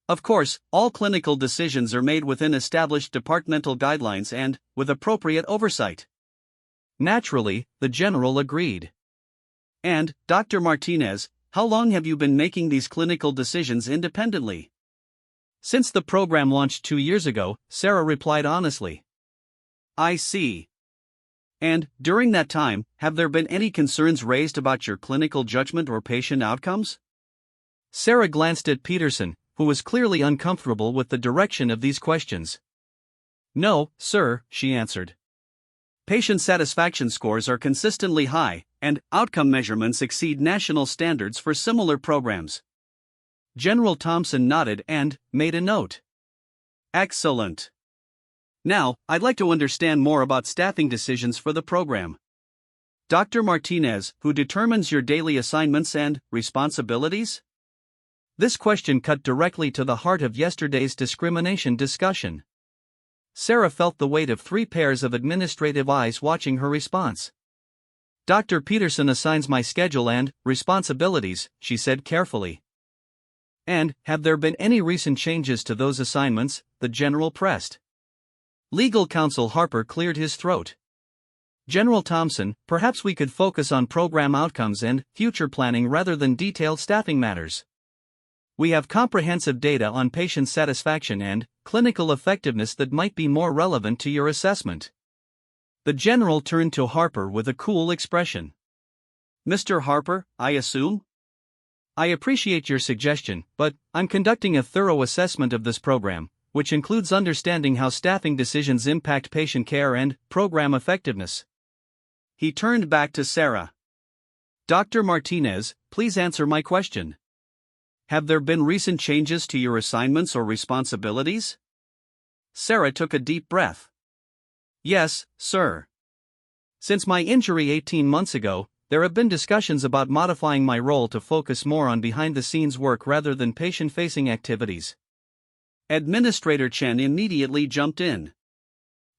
"Of course, all clinical decisions are made within established departmental guidelines and with appropriate oversight." Naturally, the general agreed. "And, Dr. Martinez, how long have you been making these clinical decisions independently?" "Since the program launched 2 years ago," Sarah replied honestly. "I see. And, during that time, have there been any concerns raised about your clinical judgment or patient outcomes?" Sarah glanced at Peterson, who was clearly uncomfortable with the direction of these questions. "No, sir," she answered. "Patient satisfaction scores are consistently high, and outcome measurements exceed national standards for similar programs." General Thompson nodded and made a note. "Excellent. Now, I'd like to understand more about staffing decisions for the program. Dr. Martinez, who determines your daily assignments and responsibilities?" This question cut directly to the heart of yesterday's discrimination discussion. Sarah felt the weight of 3 pairs of administrative eyes watching her response. Dr. Peterson assigns my schedule and responsibilities, she said carefully. And, have there been any recent changes to those assignments? The general pressed. Legal counsel Harper cleared his throat. General Thompson, perhaps we could focus on program outcomes and future planning rather than detailed staffing matters. We have comprehensive data on patient satisfaction and clinical effectiveness that might be more relevant to your assessment. The general turned to Harper with a cool expression. Mr. Harper, I assume? I appreciate your suggestion, but I'm conducting a thorough assessment of this program, which includes understanding how staffing decisions impact patient care and program effectiveness. He turned back to Sarah. Dr. Martinez, please answer my question. Have there been recent changes to your assignments or responsibilities? Sarah took a deep breath. Yes, sir. Since my injury 18 months ago, there have been discussions about modifying my role to focus more on behind-the-scenes work rather than patient-facing activities. Administrator Chen immediately jumped in.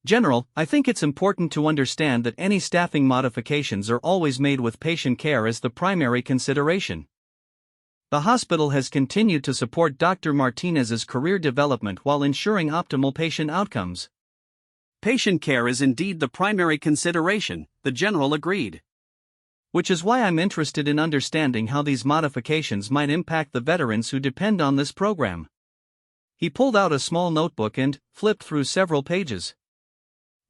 General, I think it's important to understand that any staffing modifications are always made with patient care as the primary consideration. The hospital has continued to support Dr. Martinez's career development while ensuring optimal patient outcomes. Patient care is indeed the primary consideration, the general agreed. Which is why I'm interested in understanding how these modifications might impact the veterans who depend on this program. He pulled out a small notebook and flipped through several pages.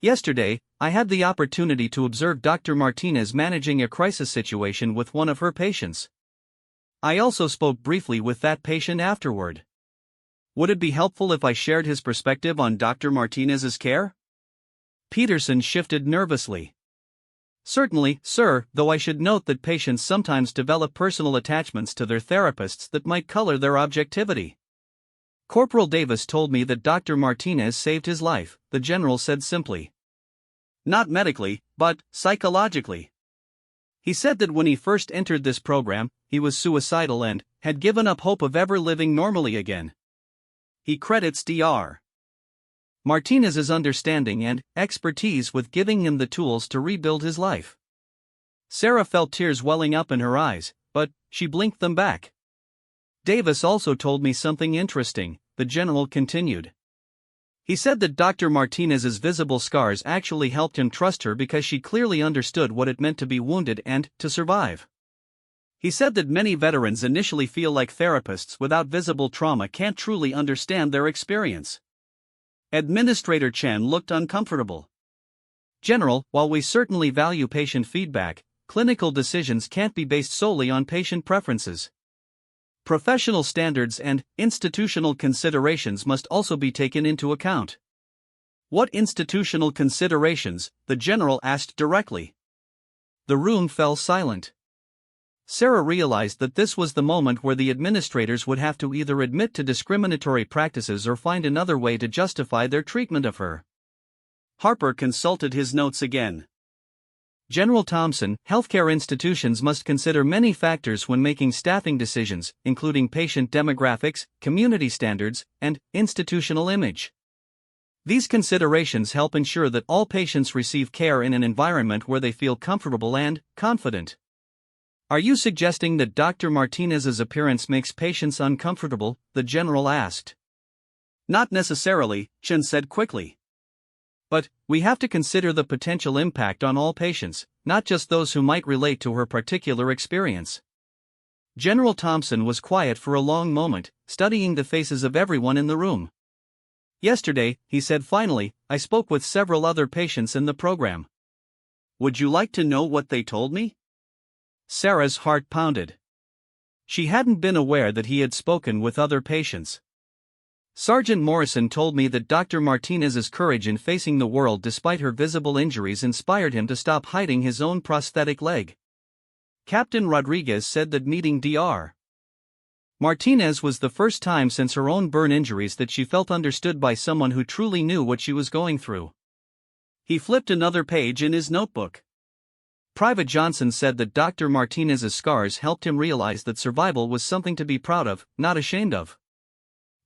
Yesterday, I had the opportunity to observe Dr. Martinez managing a crisis situation with one of her patients. I also spoke briefly with that patient afterward. Would it be helpful if I shared his perspective on Dr. Martinez's care? Peterson shifted nervously. Certainly, sir, though I should note that patients sometimes develop personal attachments to their therapists that might color their objectivity. Corporal Davis told me that Dr. Martinez saved his life, the general said simply. Not medically, but psychologically. He said that when he first entered this program, he was suicidal and had given up hope of ever living normally again. He credits Dr. Martinez's understanding and expertise with giving him the tools to rebuild his life. Sarah felt tears welling up in her eyes, but she blinked them back. Davis also told me something interesting, the general continued. He said that Dr. Martinez's visible scars actually helped him trust her because she clearly understood what it meant to be wounded and to survive. He said that many veterans initially feel like therapists without visible trauma can't truly understand their experience. Administrator Chen looked uncomfortable. General, while we certainly value patient feedback, clinical decisions can't be based solely on patient preferences. Professional standards and institutional considerations must also be taken into account. What institutional considerations? The general asked directly. The room fell silent. Sarah realized that this was the moment where the administrators would have to either admit to discriminatory practices or find another way to justify their treatment of her. Harper consulted his notes again. General Thompson, healthcare institutions must consider many factors when making staffing decisions, including patient demographics, community standards, and institutional image. These considerations help ensure that all patients receive care in an environment where they feel comfortable and confident. Are you suggesting that Dr. Martinez's appearance makes patients uncomfortable? The general asked. Not necessarily, Chen said quickly. But we have to consider the potential impact on all patients, not just those who might relate to her particular experience. General Thompson was quiet for a long moment, studying the faces of everyone in the room. Yesterday, he said finally, I spoke with several other patients in the program. Would you like to know what they told me? Sarah's heart pounded. She hadn't been aware that he had spoken with other patients. Sergeant Morrison told me that Dr. Martinez's courage in facing the world despite her visible injuries inspired him to stop hiding his own prosthetic leg. Captain Rodriguez said that meeting Dr. Martinez was the first time since her own burn injuries that she felt understood by someone who truly knew what she was going through. He flipped another page in his notebook. Private Johnson said that Dr. Martinez's scars helped him realize that survival was something to be proud of, not ashamed of.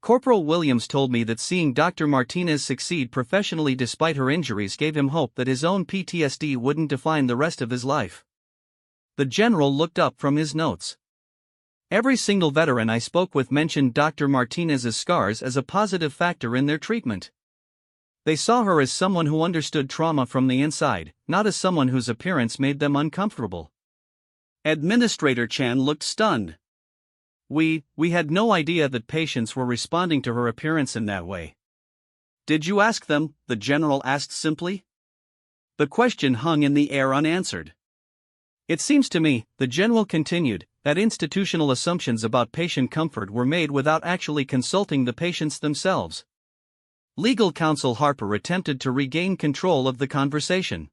Corporal Williams told me that seeing Dr. Martinez succeed professionally despite her injuries gave him hope that his own PTSD wouldn't define the rest of his life. The general looked up from his notes. Every single veteran I spoke with mentioned Dr. Martinez's scars as a positive factor in their treatment. They saw her as someone who understood trauma from the inside, not as someone whose appearance made them uncomfortable. Administrator Chan looked stunned. We had no idea that patients were responding to her appearance in that way. Did you ask them? The general asked simply. The question hung in the air unanswered. It seems to me, the general continued, that institutional assumptions about patient comfort were made without actually consulting the patients themselves. Legal counsel Harper attempted to regain control of the conversation.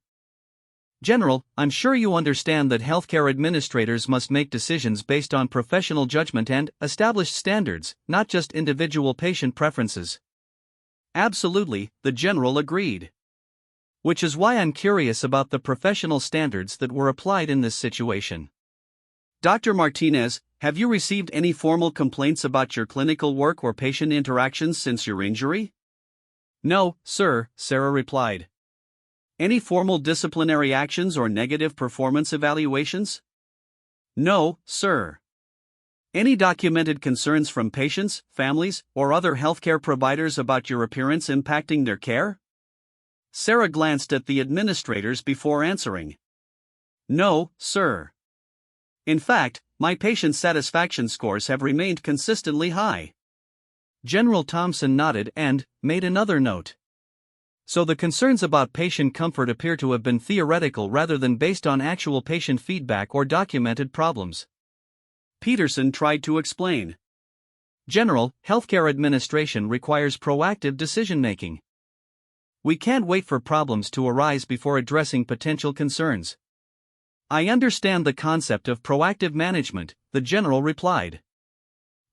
General, I'm sure you understand that healthcare administrators must make decisions based on professional judgment and established standards, not just individual patient preferences. Absolutely, the general agreed. Which is why I'm curious about the professional standards that were applied in this situation. Dr. Martinez, have you received any formal complaints about your clinical work or patient interactions since your injury? No, sir, Sarah replied. Any formal disciplinary actions or negative performance evaluations? No, sir. Any documented concerns from patients, families, or other healthcare providers about your appearance impacting their care? Sarah glanced at the administrators before answering. No, sir. In fact, my patient satisfaction scores have remained consistently high. General Thompson nodded and made another note. So the concerns about patient comfort appear to have been theoretical rather than based on actual patient feedback or documented problems. Peterson tried to explain. General, healthcare administration requires proactive decision-making. We can't wait for problems to arise before addressing potential concerns. I understand the concept of proactive management, the general replied.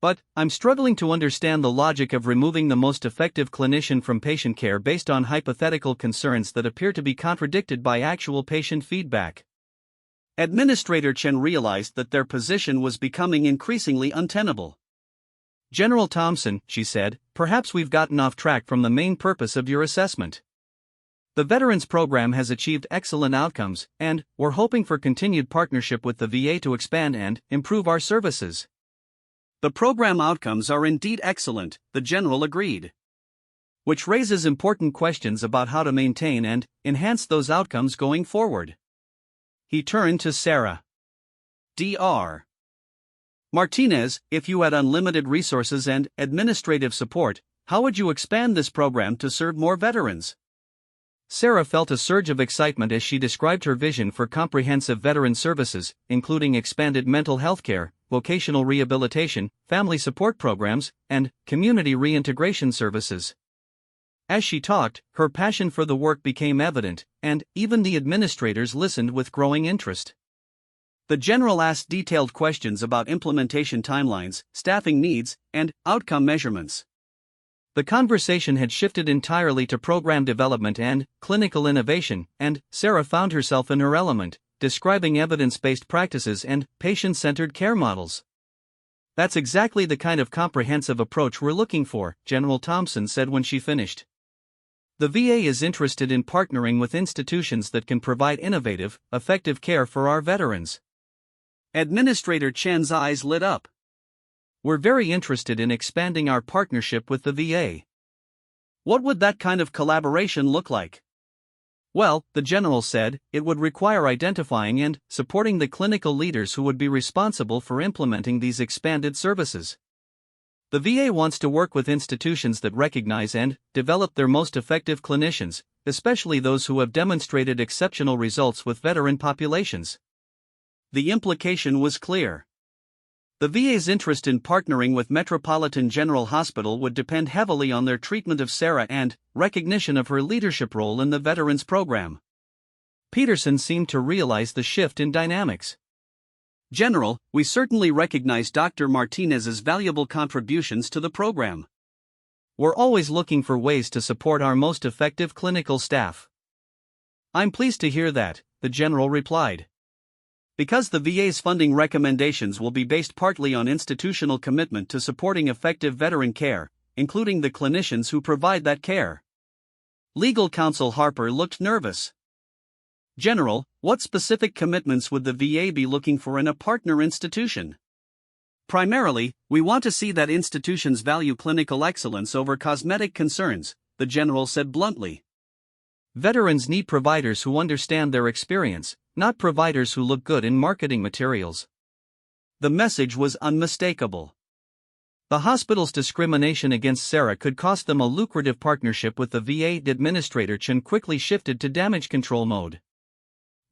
But, I'm struggling to understand the logic of removing the most effective clinician from patient care based on hypothetical concerns that appear to be contradicted by actual patient feedback. Administrator Chen realized that their position was becoming increasingly untenable. General Thompson, she said, perhaps we've gotten off track from the main purpose of your assessment. The Veterans Program has achieved excellent outcomes, and we're hoping for continued partnership with the VA to expand and improve our services. The program outcomes are indeed excellent, the general agreed. Which raises important questions about how to maintain and enhance those outcomes going forward. He turned to Sarah. Dr. Martinez, if you had unlimited resources and administrative support, how would you expand this program to serve more veterans? Sarah felt a surge of excitement as she described her vision for comprehensive veteran services, including expanded mental health care, vocational rehabilitation, family support programs, and community reintegration services. As she talked, her passion for the work became evident, and even the administrators listened with growing interest. The general asked detailed questions about implementation timelines, staffing needs, and outcome measurements. The conversation had shifted entirely to program development and clinical innovation, and Sarah found herself in her element, describing evidence-based practices and patient-centered care models. That's exactly the kind of comprehensive approach we're looking for, General Thompson said when she finished. The VA is interested in partnering with institutions that can provide innovative, effective care for our veterans. Administrator Chen's eyes lit up. We're very interested in expanding our partnership with the VA. What would that kind of collaboration look like? Well, the general said, it would require identifying and supporting the clinical leaders who would be responsible for implementing these expanded services. The VA wants to work with institutions that recognize and develop their most effective clinicians, especially those who have demonstrated exceptional results with veteran populations. The implication was clear. The VA's interest in partnering with Metropolitan General Hospital would depend heavily on their treatment of Sarah and recognition of her leadership role in the Veterans Program. Peterson seemed to realize the shift in dynamics. General, we certainly recognize Dr. Martinez's valuable contributions to the program. We're always looking for ways to support our most effective clinical staff. I'm pleased to hear that, the general replied. Because the VA's funding recommendations will be based partly on institutional commitment to supporting effective veteran care, including the clinicians who provide that care. Legal counsel Harper looked nervous. General, what specific commitments would the VA be looking for in a partner institution? Primarily, we want to see that institutions value clinical excellence over cosmetic concerns, the general said bluntly. Veterans need providers who understand their experience, not providers who look good in marketing materials. The message was unmistakable. The hospital's discrimination against Sarah could cost them a lucrative partnership with the VA. Administrator Chen quickly shifted to damage control mode.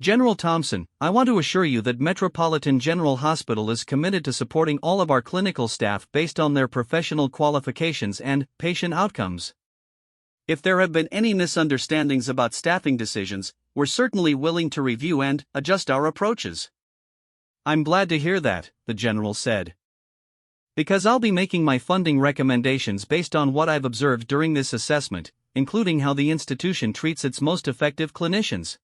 General Thompson, I want to assure you that Metropolitan General Hospital is committed to supporting all of our clinical staff based on their professional qualifications and patient outcomes. If there have been any misunderstandings about staffing decisions, we're certainly willing to review and adjust our approaches. I'm glad to hear that, the general said. Because I'll be making my funding recommendations based on what I've observed during this assessment, including how the institution treats its most effective clinicians.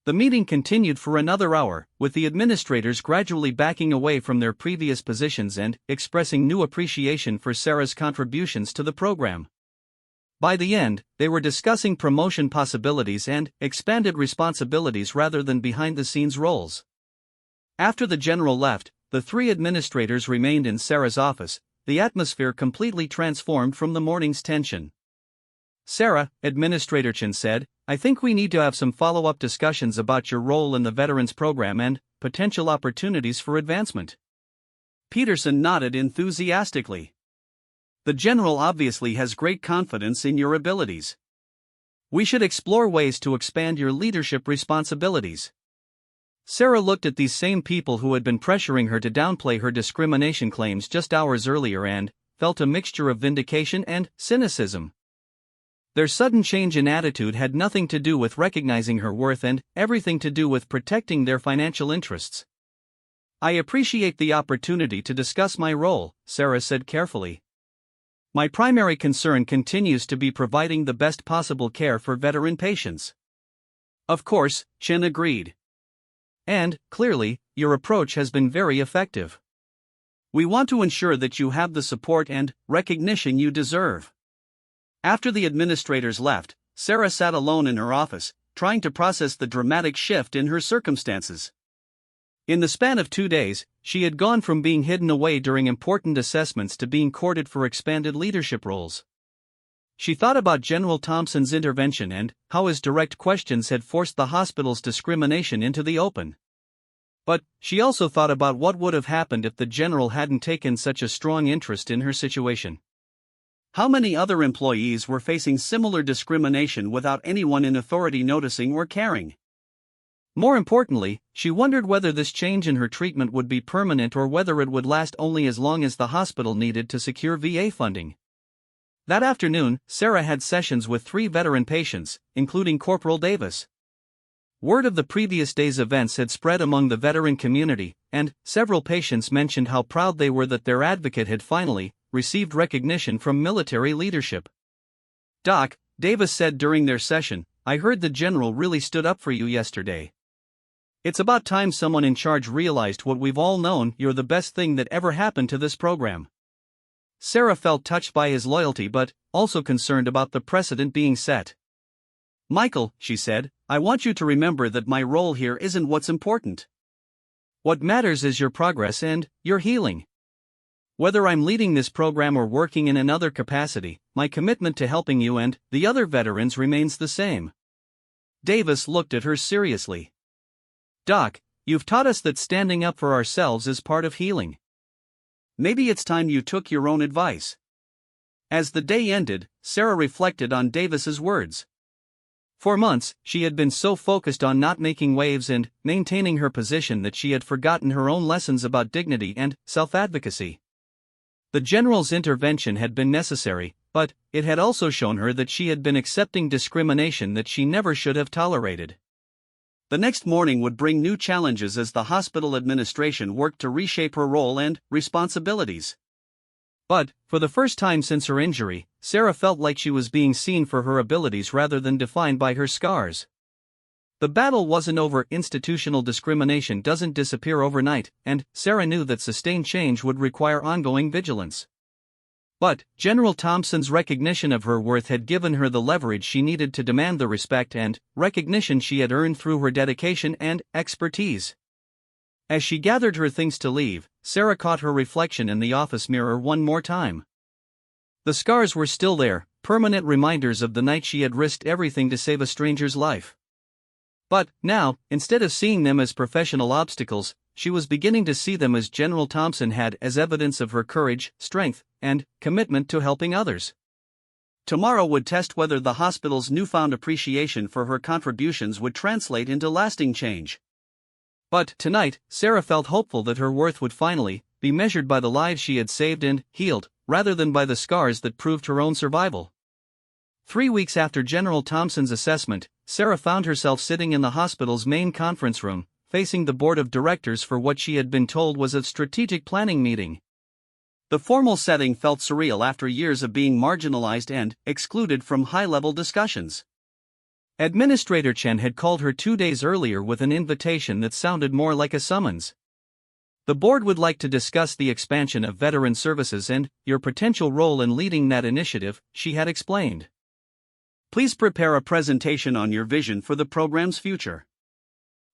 The meeting continued for another hour, with the administrators gradually backing away from their previous positions and expressing new appreciation for Sarah's contributions to the program. By the end, they were discussing promotion possibilities and expanded responsibilities rather than behind-the-scenes roles. After the general left, the three administrators remained in Sarah's office, the atmosphere completely transformed from the morning's tension. Sarah, Administrator Chen said, I think we need to have some follow-up discussions about your role in the Veterans Program and potential opportunities for advancement. Peterson nodded enthusiastically. The general obviously has great confidence in your abilities. We should explore ways to expand your leadership responsibilities. Sarah looked at these same people who had been pressuring her to downplay her discrimination claims just hours earlier and felt a mixture of vindication and cynicism. Their sudden change in attitude had nothing to do with recognizing her worth and everything to do with protecting their financial interests. I appreciate the opportunity to discuss my role, Sarah said carefully. My primary concern continues to be providing the best possible care for veteran patients. Of course, Chen agreed. And, clearly, your approach has been very effective. We want to ensure that you have the support and recognition you deserve. After the administrators left, Sarah sat alone in her office, trying to process the dramatic shift in her circumstances. In the span of 2 days, she had gone from being hidden away during important assessments to being courted for expanded leadership roles. She thought about General Thompson's intervention and how his direct questions had forced the hospital's discrimination into the open. But she also thought about what would have happened if the general hadn't taken such a strong interest in her situation. How many other employees were facing similar discrimination without anyone in authority noticing or caring? More importantly, she wondered whether this change in her treatment would be permanent or whether it would last only as long as the hospital needed to secure VA funding. That afternoon, Sarah had sessions with 3 veteran patients, including Corporal Davis. Word of the previous day's events had spread among the veteran community, and several patients mentioned how proud they were that their advocate had finally received recognition from military leadership. Doc, Davis said during their session, I heard the general really stood up for you yesterday. It's about time someone in charge realized what we've all known, you're the best thing that ever happened to this program. Sarah felt touched by his loyalty but also concerned about the precedent being set. Michael, she said, I want you to remember that my role here isn't what's important. What matters is your progress and your healing. Whether I'm leading this program or working in another capacity, my commitment to helping you and the other veterans remains the same. Davis looked at her seriously. Doc, you've taught us that standing up for ourselves is part of healing. Maybe it's time you took your own advice. As the day ended, Sarah reflected on Davis's words. For months, she had been so focused on not making waves and maintaining her position that she had forgotten her own lessons about dignity and self-advocacy. The general's intervention had been necessary, but it had also shown her that she had been accepting discrimination that she never should have tolerated. The next morning would bring new challenges as the hospital administration worked to reshape her role and responsibilities. But, for the first time since her injury, Sarah felt like she was being seen for her abilities rather than defined by her scars. The battle wasn't over. Institutional discrimination doesn't disappear overnight, and Sarah knew that sustained change would require ongoing vigilance. But General Thompson's recognition of her worth had given her the leverage she needed to demand the respect and recognition she had earned through her dedication and expertise. As she gathered her things to leave, Sarah caught her reflection in the office mirror one more time. The scars were still there, permanent reminders of the night she had risked everything to save a stranger's life. But now, instead of seeing them as professional obstacles, she was beginning to see them as General Thompson had, as evidence of her courage, strength, and commitment to helping others. Tomorrow would test whether the hospital's newfound appreciation for her contributions would translate into lasting change. But tonight, Sarah felt hopeful that her worth would finally be measured by the lives she had saved and healed, rather than by the scars that proved her own survival. 3 weeks after General Thompson's assessment, Sarah found herself sitting in the hospital's main conference room, facing the board of directors for what she had been told was a strategic planning meeting. The formal setting felt surreal after years of being marginalized and excluded from high-level discussions. Administrator Chen had called her 2 days earlier with an invitation that sounded more like a summons. The board would like to discuss the expansion of veteran services and your potential role in leading that initiative, she had explained. Please prepare a presentation on your vision for the program's future.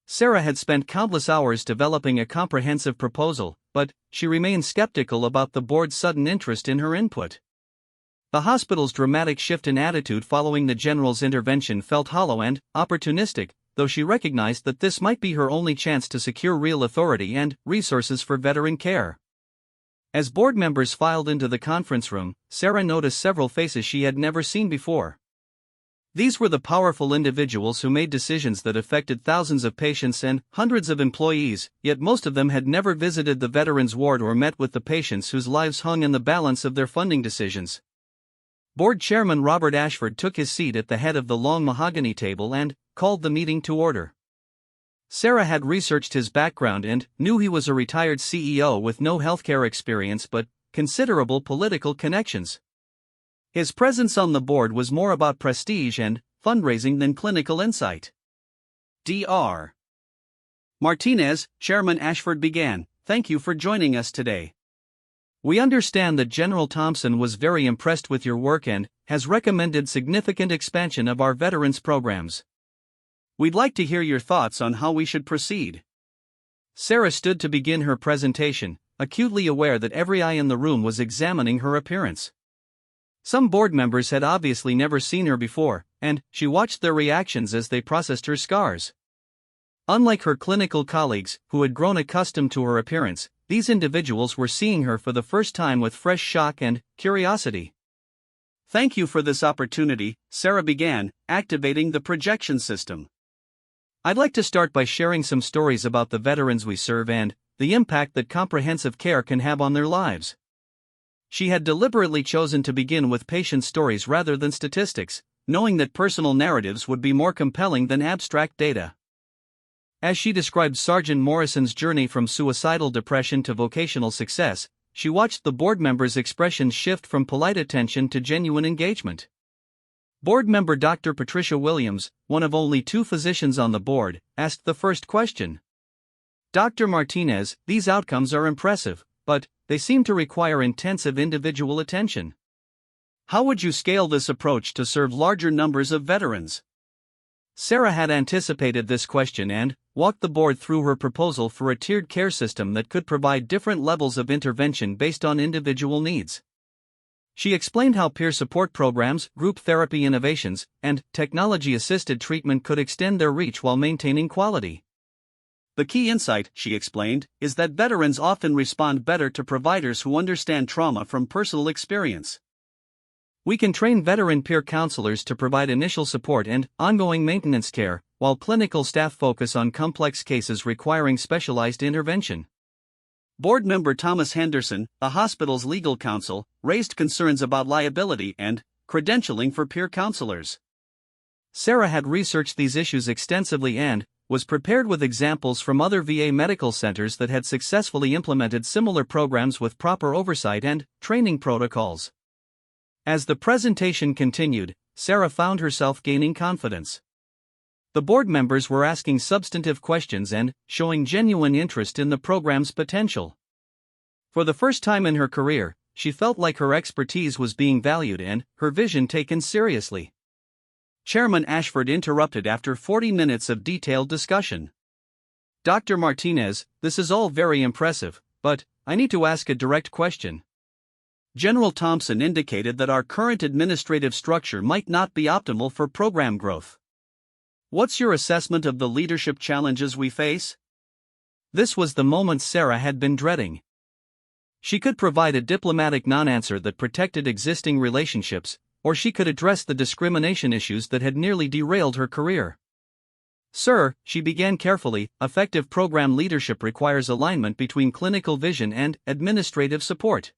Sarah had spent countless hours developing a comprehensive proposal, but she remained skeptical about the board's sudden interest in her input. The hospital's dramatic shift in attitude following the general's intervention felt hollow and opportunistic, though she recognized that this might be her only chance to secure real authority and resources for veteran care. As board members filed into the conference room, Sarah noticed several faces she had never seen before. These were the powerful individuals who made decisions that affected thousands of patients and hundreds of employees, yet most of them had never visited the veterans' ward or met with the patients whose lives hung in the balance of their funding decisions. Board Chairman Robert Ashford took his seat at the head of the long mahogany table and called the meeting to order. Sarah had researched his background and knew he was a retired CEO with no healthcare experience but considerable political connections. His presence on the board was more about prestige and fundraising than clinical insight. Dr. Martinez, Chairman Ashford began, "Thank you for joining us today. We understand that General Thompson was very impressed with your work and has recommended significant expansion of our veterans programs. We'd like to hear your thoughts on how we should proceed." Sarah stood to begin her presentation, acutely aware that every eye in the room was examining her appearance. Some board members had obviously never seen her before, and she watched their reactions as they processed her scars. Unlike her clinical colleagues, who had grown accustomed to her appearance, these individuals were seeing her for the first time with fresh shock and curiosity. "Thank you for this opportunity," Sarah began, activating the projection system. "I'd like to start by sharing some stories about the veterans we serve and the impact that comprehensive care can have on their lives." She had deliberately chosen to begin with patient stories rather than statistics, knowing that personal narratives would be more compelling than abstract data. As she described Sergeant Morrison's journey from suicidal depression to vocational success, she watched the board members' expressions shift from polite attention to genuine engagement. Board member Dr. Patricia Williams, one of only 2 physicians on the board, asked the first question. "Dr. Martinez, these outcomes are impressive, but they seem to require intensive individual attention. How would you scale this approach to serve larger numbers of veterans?" Sarah had anticipated this question and walked the board through her proposal for a tiered care system that could provide different levels of intervention based on individual needs. She explained how peer support programs, group therapy innovations, and technology-assisted treatment could extend their reach while maintaining quality. "The key insight," she explained, "is that veterans often respond better to providers who understand trauma from personal experience. We can train veteran peer counselors to provide initial support and ongoing maintenance care, while clinical staff focus on complex cases requiring specialized intervention." Board member Thomas Henderson, the hospital's legal counsel, raised concerns about liability and credentialing for peer counselors. Sarah had researched these issues extensively and was prepared with examples from other VA medical centers that had successfully implemented similar programs with proper oversight and training protocols. As the presentation continued, Sarah found herself gaining confidence. The board members were asking substantive questions and showing genuine interest in the program's potential. For the first time in her career, she felt like her expertise was being valued and her vision taken seriously. Chairman Ashford interrupted after 40 minutes of detailed discussion. Dr. Martinez, this is all very impressive, but I need to ask a direct question. General Thompson indicated that our current administrative structure might not be optimal for program growth. What's your assessment of the leadership challenges we face? This was the moment Sarah had been dreading. She could provide a diplomatic non-answer that protected existing relationships, or she could address the discrimination issues that had nearly derailed her career. Sir, she began carefully, effective program leadership requires alignment between clinical vision and administrative support.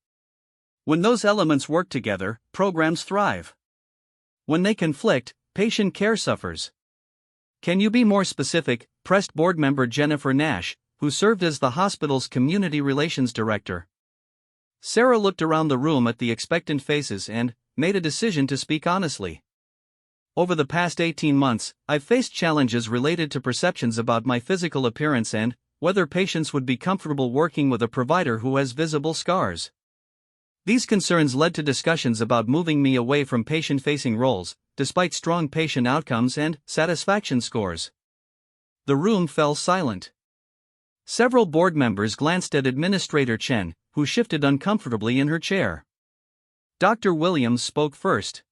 When those elements work together, programs thrive. When they conflict, patient care suffers. Can you be more specific? Pressed board member Jennifer Nash, who served as the hospital's community relations director. Sarah looked around the room at the expectant faces and made a decision to speak honestly. Over the past 18 months, I've faced challenges related to perceptions about my physical appearance and whether patients would be comfortable working with a provider who has visible scars. These concerns led to discussions about moving me away from patient-facing roles, despite strong patient outcomes and satisfaction scores. The room fell silent. Several board members glanced at Administrator Chen, who shifted uncomfortably in her chair. Dr. Williams spoke first.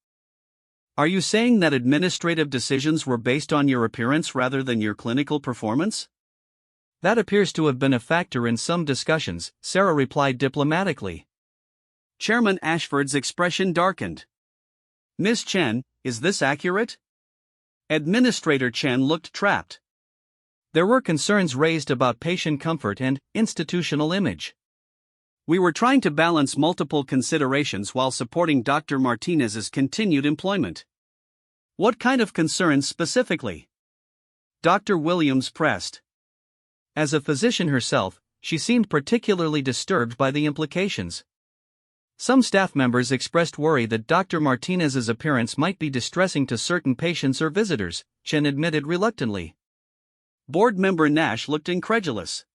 Are you saying that administrative decisions were based on your appearance rather than your clinical performance? That appears to have been a factor in some discussions, Sarah replied diplomatically. Chairman Ashford's expression darkened. Ms. Chen, is this accurate? Administrator Chen looked trapped. There were concerns raised about patient comfort and institutional image. We were trying to balance multiple considerations while supporting Dr. Martinez's continued employment. What kind of concerns specifically? Dr. Williams pressed. As a physician herself, she seemed particularly disturbed by the implications. Some staff members expressed worry that Dr. Martinez's appearance might be distressing to certain patients or visitors, Chen admitted reluctantly. Board member Nash looked incredulous.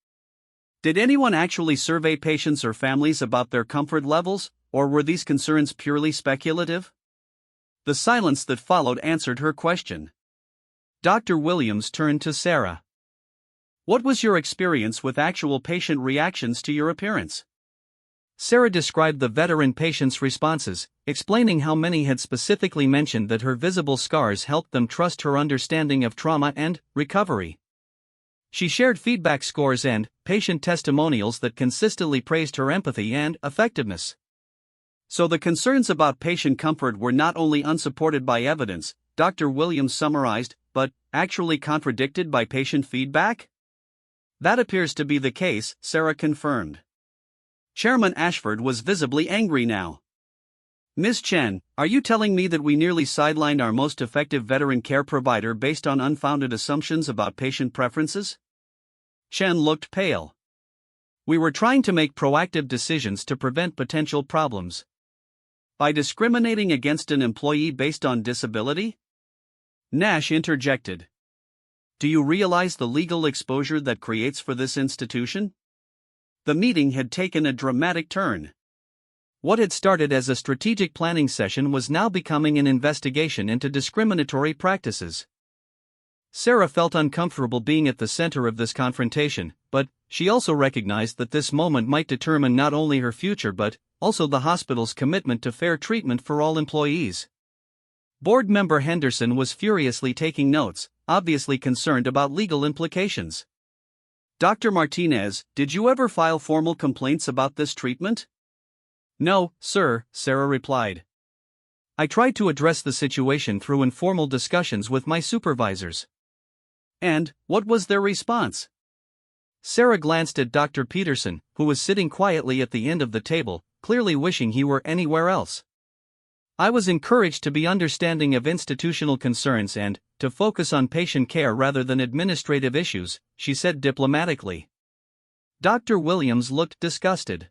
Did anyone actually survey patients or families about their comfort levels, or were these concerns purely speculative? The silence that followed answered her question. Dr. Williams turned to Sarah. What was your experience with actual patient reactions to your appearance? Sarah described the veteran patient's responses, explaining how many had specifically mentioned that her visible scars helped them trust her understanding of trauma and recovery. She shared feedback scores and patient testimonials that consistently praised her empathy and effectiveness. So the concerns about patient comfort were not only unsupported by evidence, Dr. Williams summarized, but actually contradicted by patient feedback? That appears to be the case, Sarah confirmed. Chairman Ashford was visibly angry now. Ms. Chen, are you telling me that we nearly sidelined our most effective veteran care provider based on unfounded assumptions about patient preferences? Chen looked pale. We were trying to make proactive decisions to prevent potential problems. By discriminating against an employee based on disability? Nash interjected. Do you realize the legal exposure that creates for this institution? The meeting had taken a dramatic turn. What had started as a strategic planning session was now becoming an investigation into discriminatory practices. Sarah felt uncomfortable being at the center of this confrontation, but she also recognized that this moment might determine not only her future but also the hospital's commitment to fair treatment for all employees. Board member Henderson was furiously taking notes, obviously concerned about legal implications. Dr. Martinez, did you ever file formal complaints about this treatment? No, sir, Sarah replied. I tried to address the situation through informal discussions with my supervisors. And what was their response? Sarah glanced at Dr. Peterson, who was sitting quietly at the end of the table, clearly wishing he were anywhere else. I was encouraged to be understanding of institutional concerns and to focus on patient care rather than administrative issues, she said diplomatically. Dr. Williams looked disgusted.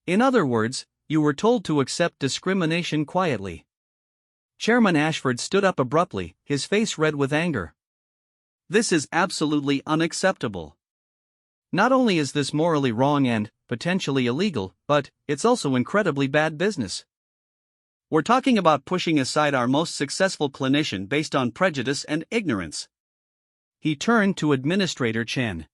In other words, you were told to accept discrimination quietly. Chairman Ashford stood up abruptly, his face red with anger. This is absolutely unacceptable. not only is this morally wrong and potentially illegal, but it's also incredibly bad business. We're talking about pushing aside our most successful clinician based on prejudice and ignorance. He turned to Administrator Chen.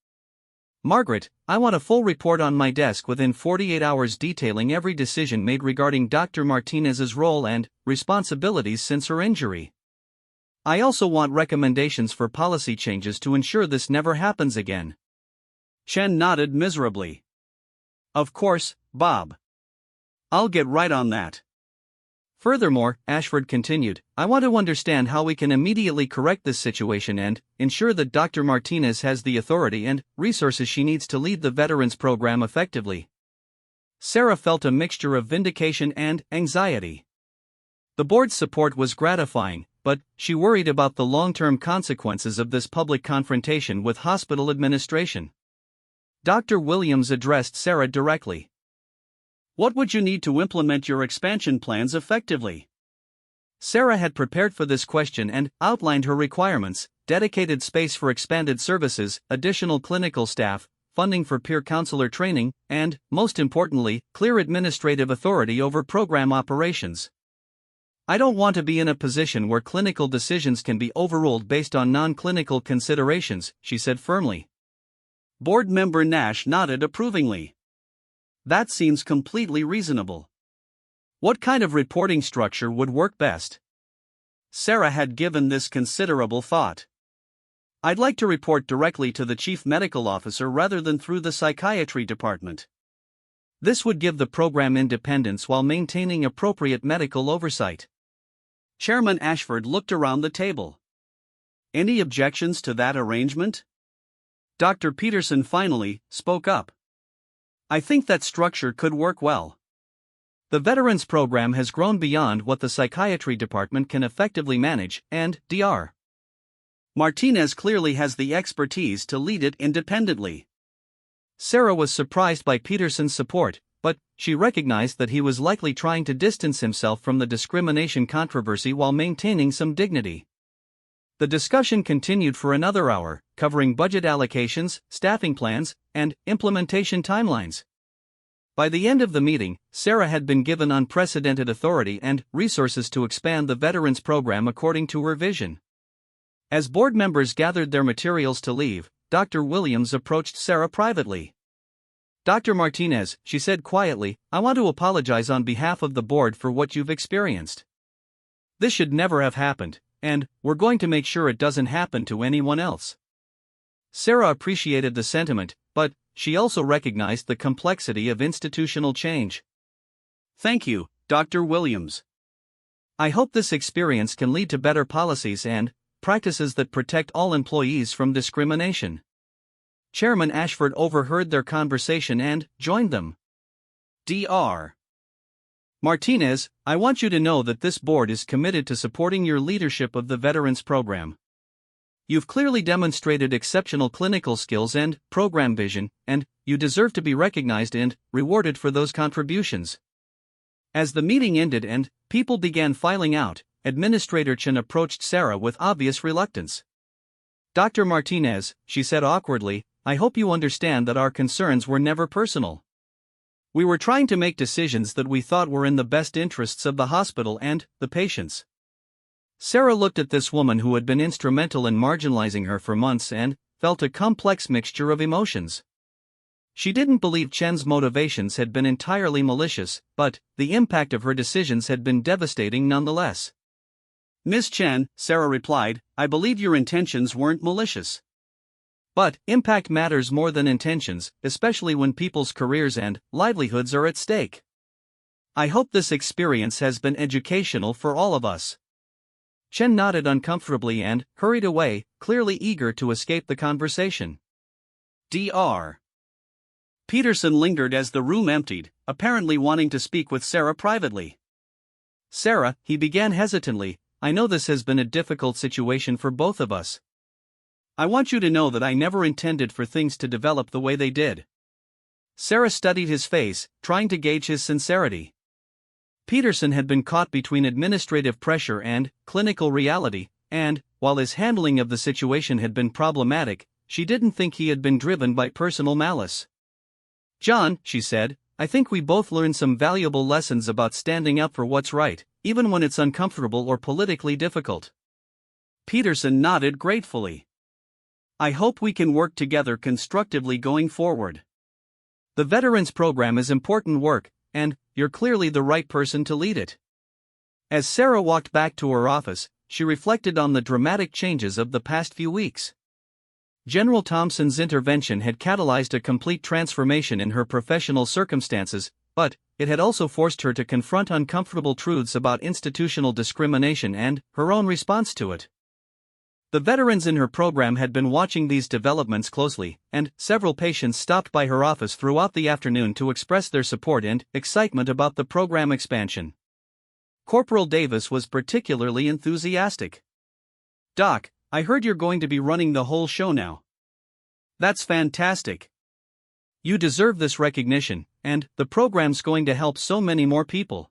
Margaret, I want a full report on my desk within 48 hours detailing every decision made regarding Dr. Martinez's role and responsibilities since her injury. I also want recommendations for policy changes to ensure this never happens again. Chen nodded miserably. Of course, Bob. I'll get right on that. Furthermore, Ashford continued, I want to understand how we can immediately correct this situation and ensure that Dr. Martinez has the authority and resources she needs to lead the Veterans Program effectively. Sarah felt a mixture of vindication and anxiety. The board's support was gratifying, but she worried about the long-term consequences of this public confrontation with hospital administration. Dr. Williams addressed Sarah directly. What would you need to implement your expansion plans effectively? Sarah had prepared for this question and outlined her requirements: dedicated space for expanded services, additional clinical staff, funding for peer counselor training, and, most importantly, clear administrative authority over program operations. I don't want to be in a position where clinical decisions can be overruled based on non-clinical considerations, she said firmly. Board member Nash nodded approvingly. That seems completely reasonable. What kind of reporting structure would work best? Sarah had given this considerable thought. I'd like to report directly to the chief medical officer rather than through the psychiatry department. This would give the program independence while maintaining appropriate medical oversight. Chairman Ashford looked around the table. Any objections to that arrangement? Dr. Peterson finally spoke up. I think that structure could work well. The Veterans Program has grown beyond what the psychiatry department can effectively manage, and Dr. Martinez clearly has the expertise to lead it independently. Sarah was surprised by Peterson's support, but she recognized that he was likely trying to distance himself from the discrimination controversy while maintaining some dignity. The discussion continued for another hour, covering budget allocations, staffing plans, and implementation timelines. By the end of the meeting, Sarah had been given unprecedented authority and resources to expand the Veterans Program according to her vision. As board members gathered their materials to leave, Dr. Williams approached Sarah privately. Dr. Martinez, she said quietly, I want to apologize on behalf of the board for what you've experienced. This should never have happened, and we're going to make sure it doesn't happen to anyone else. Sarah appreciated the sentiment, but she also recognized the complexity of institutional change. Thank you, Dr. Williams. I hope this experience can lead to better policies and practices that protect all employees from discrimination. Chairman Ashford overheard their conversation and joined them. Dr. Martinez, I want you to know that this board is committed to supporting your leadership of the Veterans Program. You've clearly demonstrated exceptional clinical skills and program vision, and you deserve to be recognized and rewarded for those contributions. As the meeting ended and people began filing out, Administrator Chen approached Sarah with obvious reluctance. Dr. Martinez, she said awkwardly, I hope you understand that our concerns were never personal. We were trying to make decisions that we thought were in the best interests of the hospital and the patients. Sarah looked at this woman who had been instrumental in marginalizing her for months and felt a complex mixture of emotions. She didn't believe Chen's motivations had been entirely malicious, but the impact of her decisions had been devastating nonetheless. Ms. Chen, Sarah replied, I believe your intentions weren't malicious. But impact matters more than intentions, especially when people's careers and livelihoods are at stake. I hope this experience has been educational for all of us. Chen nodded uncomfortably and hurried away, clearly eager to escape the conversation. Dr. Peterson lingered as the room emptied, apparently wanting to speak with Sarah privately. Sarah, he began hesitantly, I know this has been a difficult situation for both of us. I want you to know that I never intended for things to develop the way they did. Sarah studied his face, trying to gauge his sincerity. Peterson had been caught between administrative pressure and clinical reality, and, while his handling of the situation had been problematic, she didn't think he had been driven by personal malice. "John," she said, "I think we both learned some valuable lessons about standing up for what's right, even when it's uncomfortable or politically difficult." Peterson nodded gratefully. "I hope we can work together constructively going forward. The Veterans Program is important work, and you're clearly the right person to lead it." As Sarah walked back to her office, she reflected on the dramatic changes of the past few weeks. General Thompson's intervention had catalyzed a complete transformation in her professional circumstances, but it had also forced her to confront uncomfortable truths about institutional discrimination and her own response to it. The veterans in her program had been watching these developments closely, and several patients stopped by her office throughout the afternoon to express their support and excitement about the program expansion. Corporal Davis was particularly enthusiastic. "Doc, I heard you're going to be running the whole show now." "That's fantastic. You deserve this recognition, and the program's going to help so many more people."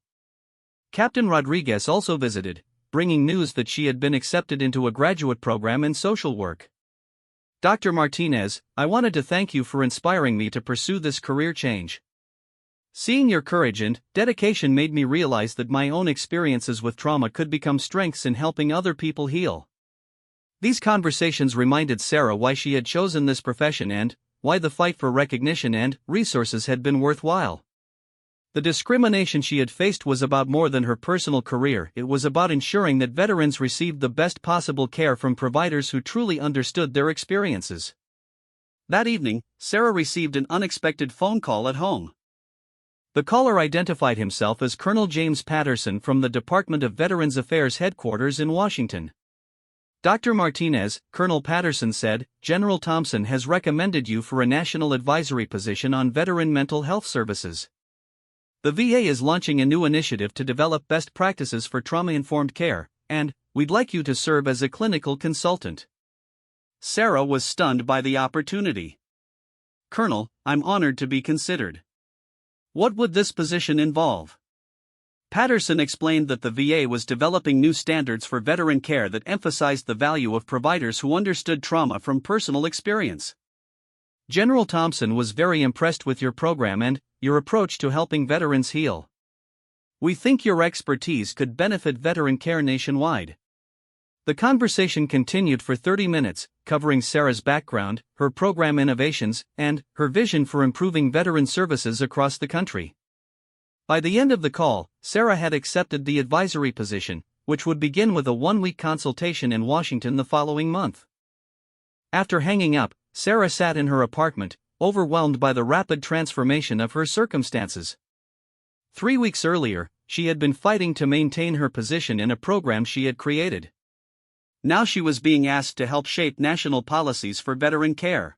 Captain Rodriguez also visited, bringing news that she had been accepted into a graduate program in social work. "Dr. Martinez, I wanted to thank you for inspiring me to pursue this career change. Seeing your courage and dedication made me realize that my own experiences with trauma could become strengths in helping other people heal." These conversations reminded Sarah why she had chosen this profession and why the fight for recognition and resources had been worthwhile. The discrimination she had faced was about more than her personal career. It was about ensuring that veterans received the best possible care from providers who truly understood their experiences. That evening, Sarah received an unexpected phone call at home. The caller identified himself as Colonel James Patterson from the Department of Veterans Affairs headquarters in Washington. "Dr. Martinez," Colonel Patterson said, "General Thompson has recommended you for a national advisory position on veteran mental health services. The VA is launching a new initiative to develop best practices for trauma-informed care, and we'd like you to serve as a clinical consultant." Sarah was stunned by the opportunity. "Colonel, I'm honored to be considered. What would this position involve?" Patterson explained that the VA was developing new standards for veteran care that emphasized the value of providers who understood trauma from personal experience. "General Thompson was very impressed with your program and your approach to helping veterans heal. We think your expertise could benefit veteran care nationwide." The conversation continued for 30 minutes, covering Sarah's background, her program innovations, and her vision for improving veteran services across the country. By the end of the call, Sarah had accepted the advisory position, which would begin with a one-week consultation in Washington the following month. After hanging up, Sarah sat in her apartment, overwhelmed by the rapid transformation of her circumstances. 3 weeks earlier, she had been fighting to maintain her position in a program she had created. Now she was being asked to help shape national policies for veteran care.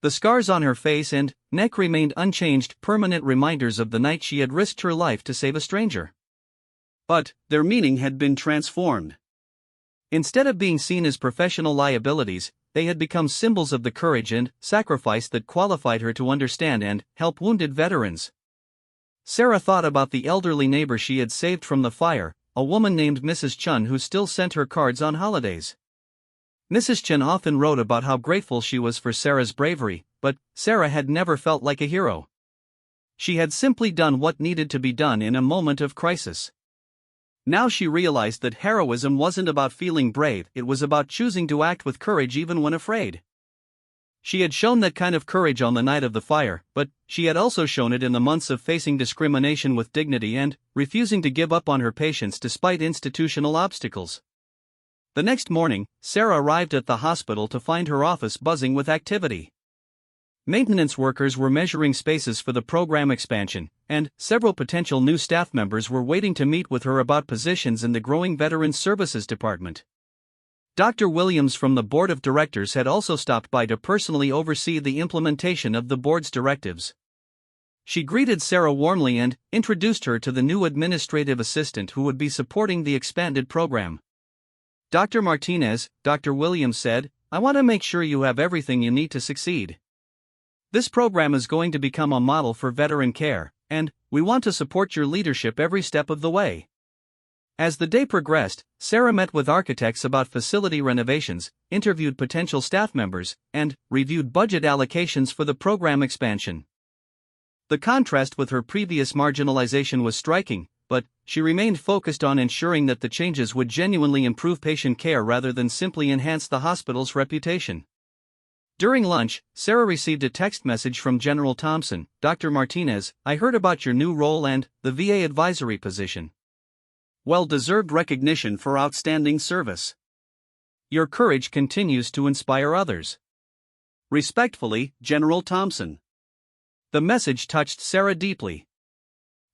The scars on her face and neck remained unchanged, permanent reminders of the night she had risked her life to save a stranger. But their meaning had been transformed. Instead of being seen as professional liabilities, they had become symbols of the courage and sacrifice that qualified her to understand and help wounded veterans. Sarah thought about the elderly neighbor she had saved from the fire, a woman named Mrs. Chun who still sent her cards on holidays. Mrs. Chun often wrote about how grateful she was for Sarah's bravery, but Sarah had never felt like a hero. She had simply done what needed to be done in a moment of crisis. Now she realized that heroism wasn't about feeling brave, it was about choosing to act with courage even when afraid. She had shown that kind of courage on the night of the fire, but she had also shown it in the months of facing discrimination with dignity and refusing to give up on her patients despite institutional obstacles. The next morning, Sarah arrived at the hospital to find her office buzzing with activity. Maintenance workers were measuring spaces for the program expansion, and several potential new staff members were waiting to meet with her about positions in the growing Veterans Services Department. Dr. Williams from the Board of Directors had also stopped by to personally oversee the implementation of the board's directives. She greeted Sarah warmly and introduced her to the new administrative assistant who would be supporting the expanded program. "Dr. Martinez," Dr. Williams said, "I want to make sure you have everything you need to succeed. This program is going to become a model for veteran care, and we want to support your leadership every step of the way." As the day progressed, Sarah met with architects about facility renovations, interviewed potential staff members, and reviewed budget allocations for the program expansion. The contrast with her previous marginalization was striking, but she remained focused on ensuring that the changes would genuinely improve patient care rather than simply enhance the hospital's reputation. During lunch, Sarah received a text message from General Thompson. "Dr. Martinez, I heard about your new role and the VA advisory position. Well-deserved recognition for outstanding service. Your courage continues to inspire others. Respectfully, General Thompson." The message touched Sarah deeply.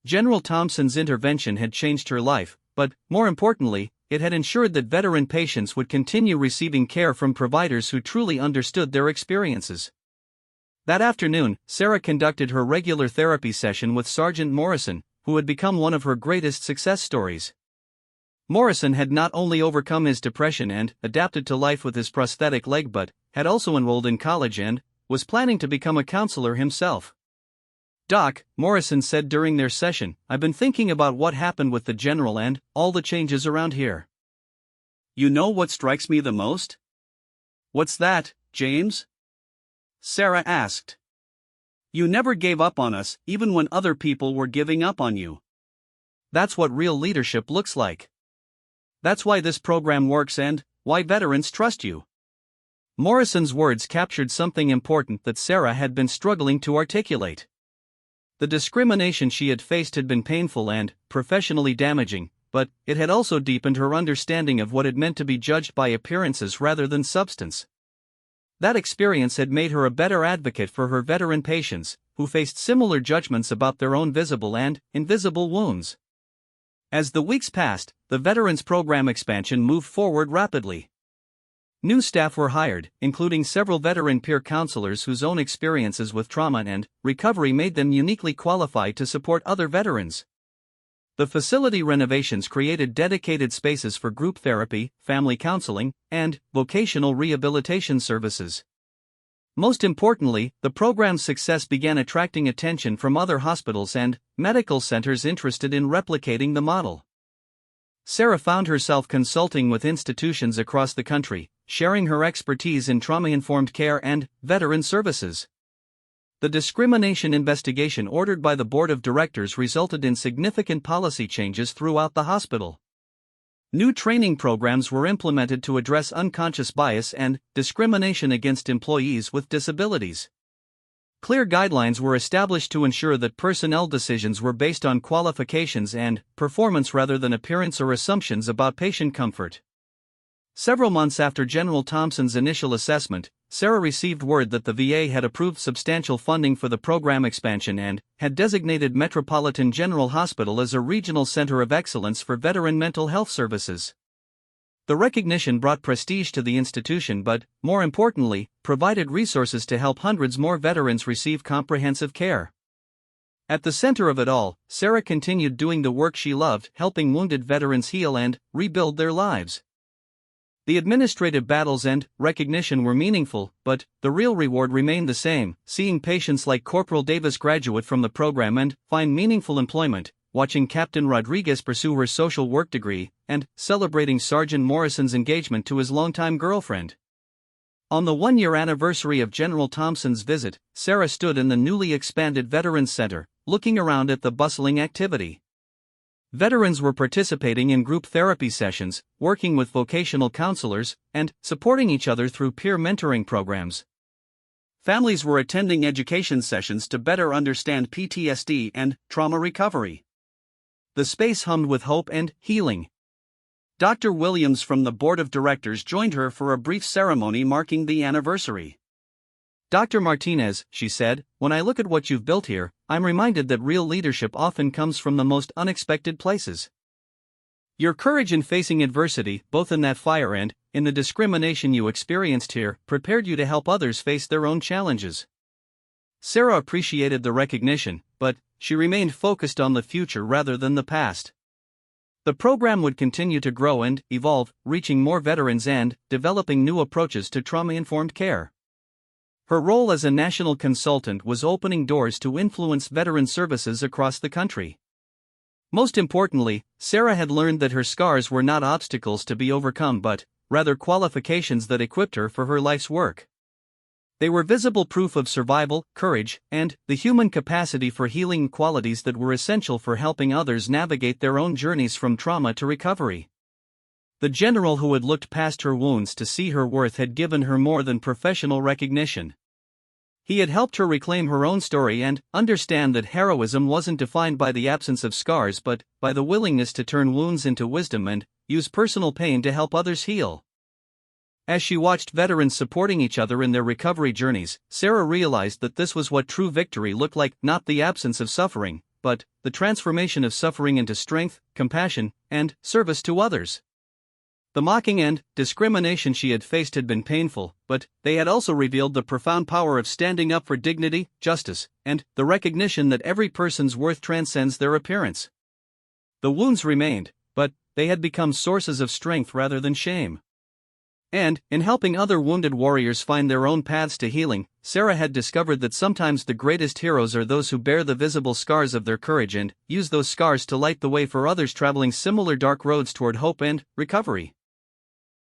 General Thompson's intervention had changed her life, but, more importantly, it had ensured that veteran patients would continue receiving care from providers who truly understood their experiences. That afternoon, Sarah conducted her regular therapy session with Sergeant Morrison, who had become one of her greatest success stories. Morrison had not only overcome his depression and adapted to life with his prosthetic leg but had also enrolled in college and was planning to become a counselor himself. "Doc," Morrison said during their session, "I've been thinking about what happened with the general and all the changes around here. You know what strikes me the most?" "What's that, James?" Sarah asked. "You never gave up on us, even when other people were giving up on you. That's what real leadership looks like. That's why this program works and why veterans trust you." Morrison's words captured something important that Sarah had been struggling to articulate. The discrimination she had faced had been painful and professionally damaging, but it had also deepened her understanding of what it meant to be judged by appearances rather than substance. That experience had made her a better advocate for her veteran patients, who faced similar judgments about their own visible and invisible wounds. As the weeks passed, the Veterans Program expansion moved forward rapidly. New staff were hired, including several veteran peer counselors whose own experiences with trauma and recovery made them uniquely qualified to support other veterans. The facility renovations created dedicated spaces for group therapy, family counseling, and vocational rehabilitation services. Most importantly, the program's success began attracting attention from other hospitals and medical centers interested in replicating the model. Sarah found herself consulting with institutions across the country, sharing her expertise in trauma-informed care and veteran services. The discrimination investigation ordered by the board of directors resulted in significant policy changes throughout the hospital. New training programs were implemented to address unconscious bias and discrimination against employees with disabilities. Clear guidelines were established to ensure that personnel decisions were based on qualifications and performance rather than appearance or assumptions about patient comfort. Several months after General Thompson's initial assessment, Sarah received word that the VA had approved substantial funding for the program expansion and had designated Metropolitan General Hospital as a regional center of excellence for veteran mental health services. The recognition brought prestige to the institution but, more importantly, provided resources to help hundreds more veterans receive comprehensive care. At the center of it all, Sarah continued doing the work she loved, helping wounded veterans heal and rebuild their lives. The administrative battles and recognition were meaningful, but the real reward remained the same: seeing patients like Corporal Davis graduate from the program and find meaningful employment, watching Captain Rodriguez pursue her social work degree, and celebrating Sergeant Morrison's engagement to his longtime girlfriend. On the one-year anniversary of General Thompson's visit, Sarah stood in the newly expanded Veterans Center, looking around at the bustling activity. Veterans were participating in group therapy sessions, working with vocational counselors, and supporting each other through peer mentoring programs. Families were attending education sessions to better understand PTSD and trauma recovery. The space hummed with hope and healing. Dr. Williams from the board of directors joined her for a brief ceremony marking the anniversary. "Dr. Martinez," she said, "when I look at what you've built here, I'm reminded that real leadership often comes from the most unexpected places. Your courage in facing adversity, both in that fire and in the discrimination you experienced here, prepared you to help others face their own challenges." Sarah appreciated the recognition, but she remained focused on the future rather than the past. The program would continue to grow and evolve, reaching more veterans and developing new approaches to trauma-informed care. Her role as a national consultant was opening doors to influence veteran services across the country. Most importantly, Sarah had learned that her scars were not obstacles to be overcome but, rather, qualifications that equipped her for her life's work. They were visible proof of survival, courage, and the human capacity for healing, qualities that were essential for helping others navigate their own journeys from trauma to recovery. The general who had looked past her wounds to see her worth had given her more than professional recognition. He had helped her reclaim her own story and understand that heroism wasn't defined by the absence of scars but by the willingness to turn wounds into wisdom and use personal pain to help others heal. As she watched veterans supporting each other in their recovery journeys, Sarah realized that this was what true victory looked like, not the absence of suffering, but the transformation of suffering into strength, compassion, and service to others. The mocking and discrimination she had faced had been painful, but they had also revealed the profound power of standing up for dignity, justice, and the recognition that every person's worth transcends their appearance. The wounds remained, but they had become sources of strength rather than shame. And, in helping other wounded warriors find their own paths to healing, Sarah had discovered that sometimes the greatest heroes are those who bear the visible scars of their courage and use those scars to light the way for others traveling similar dark roads toward hope and recovery.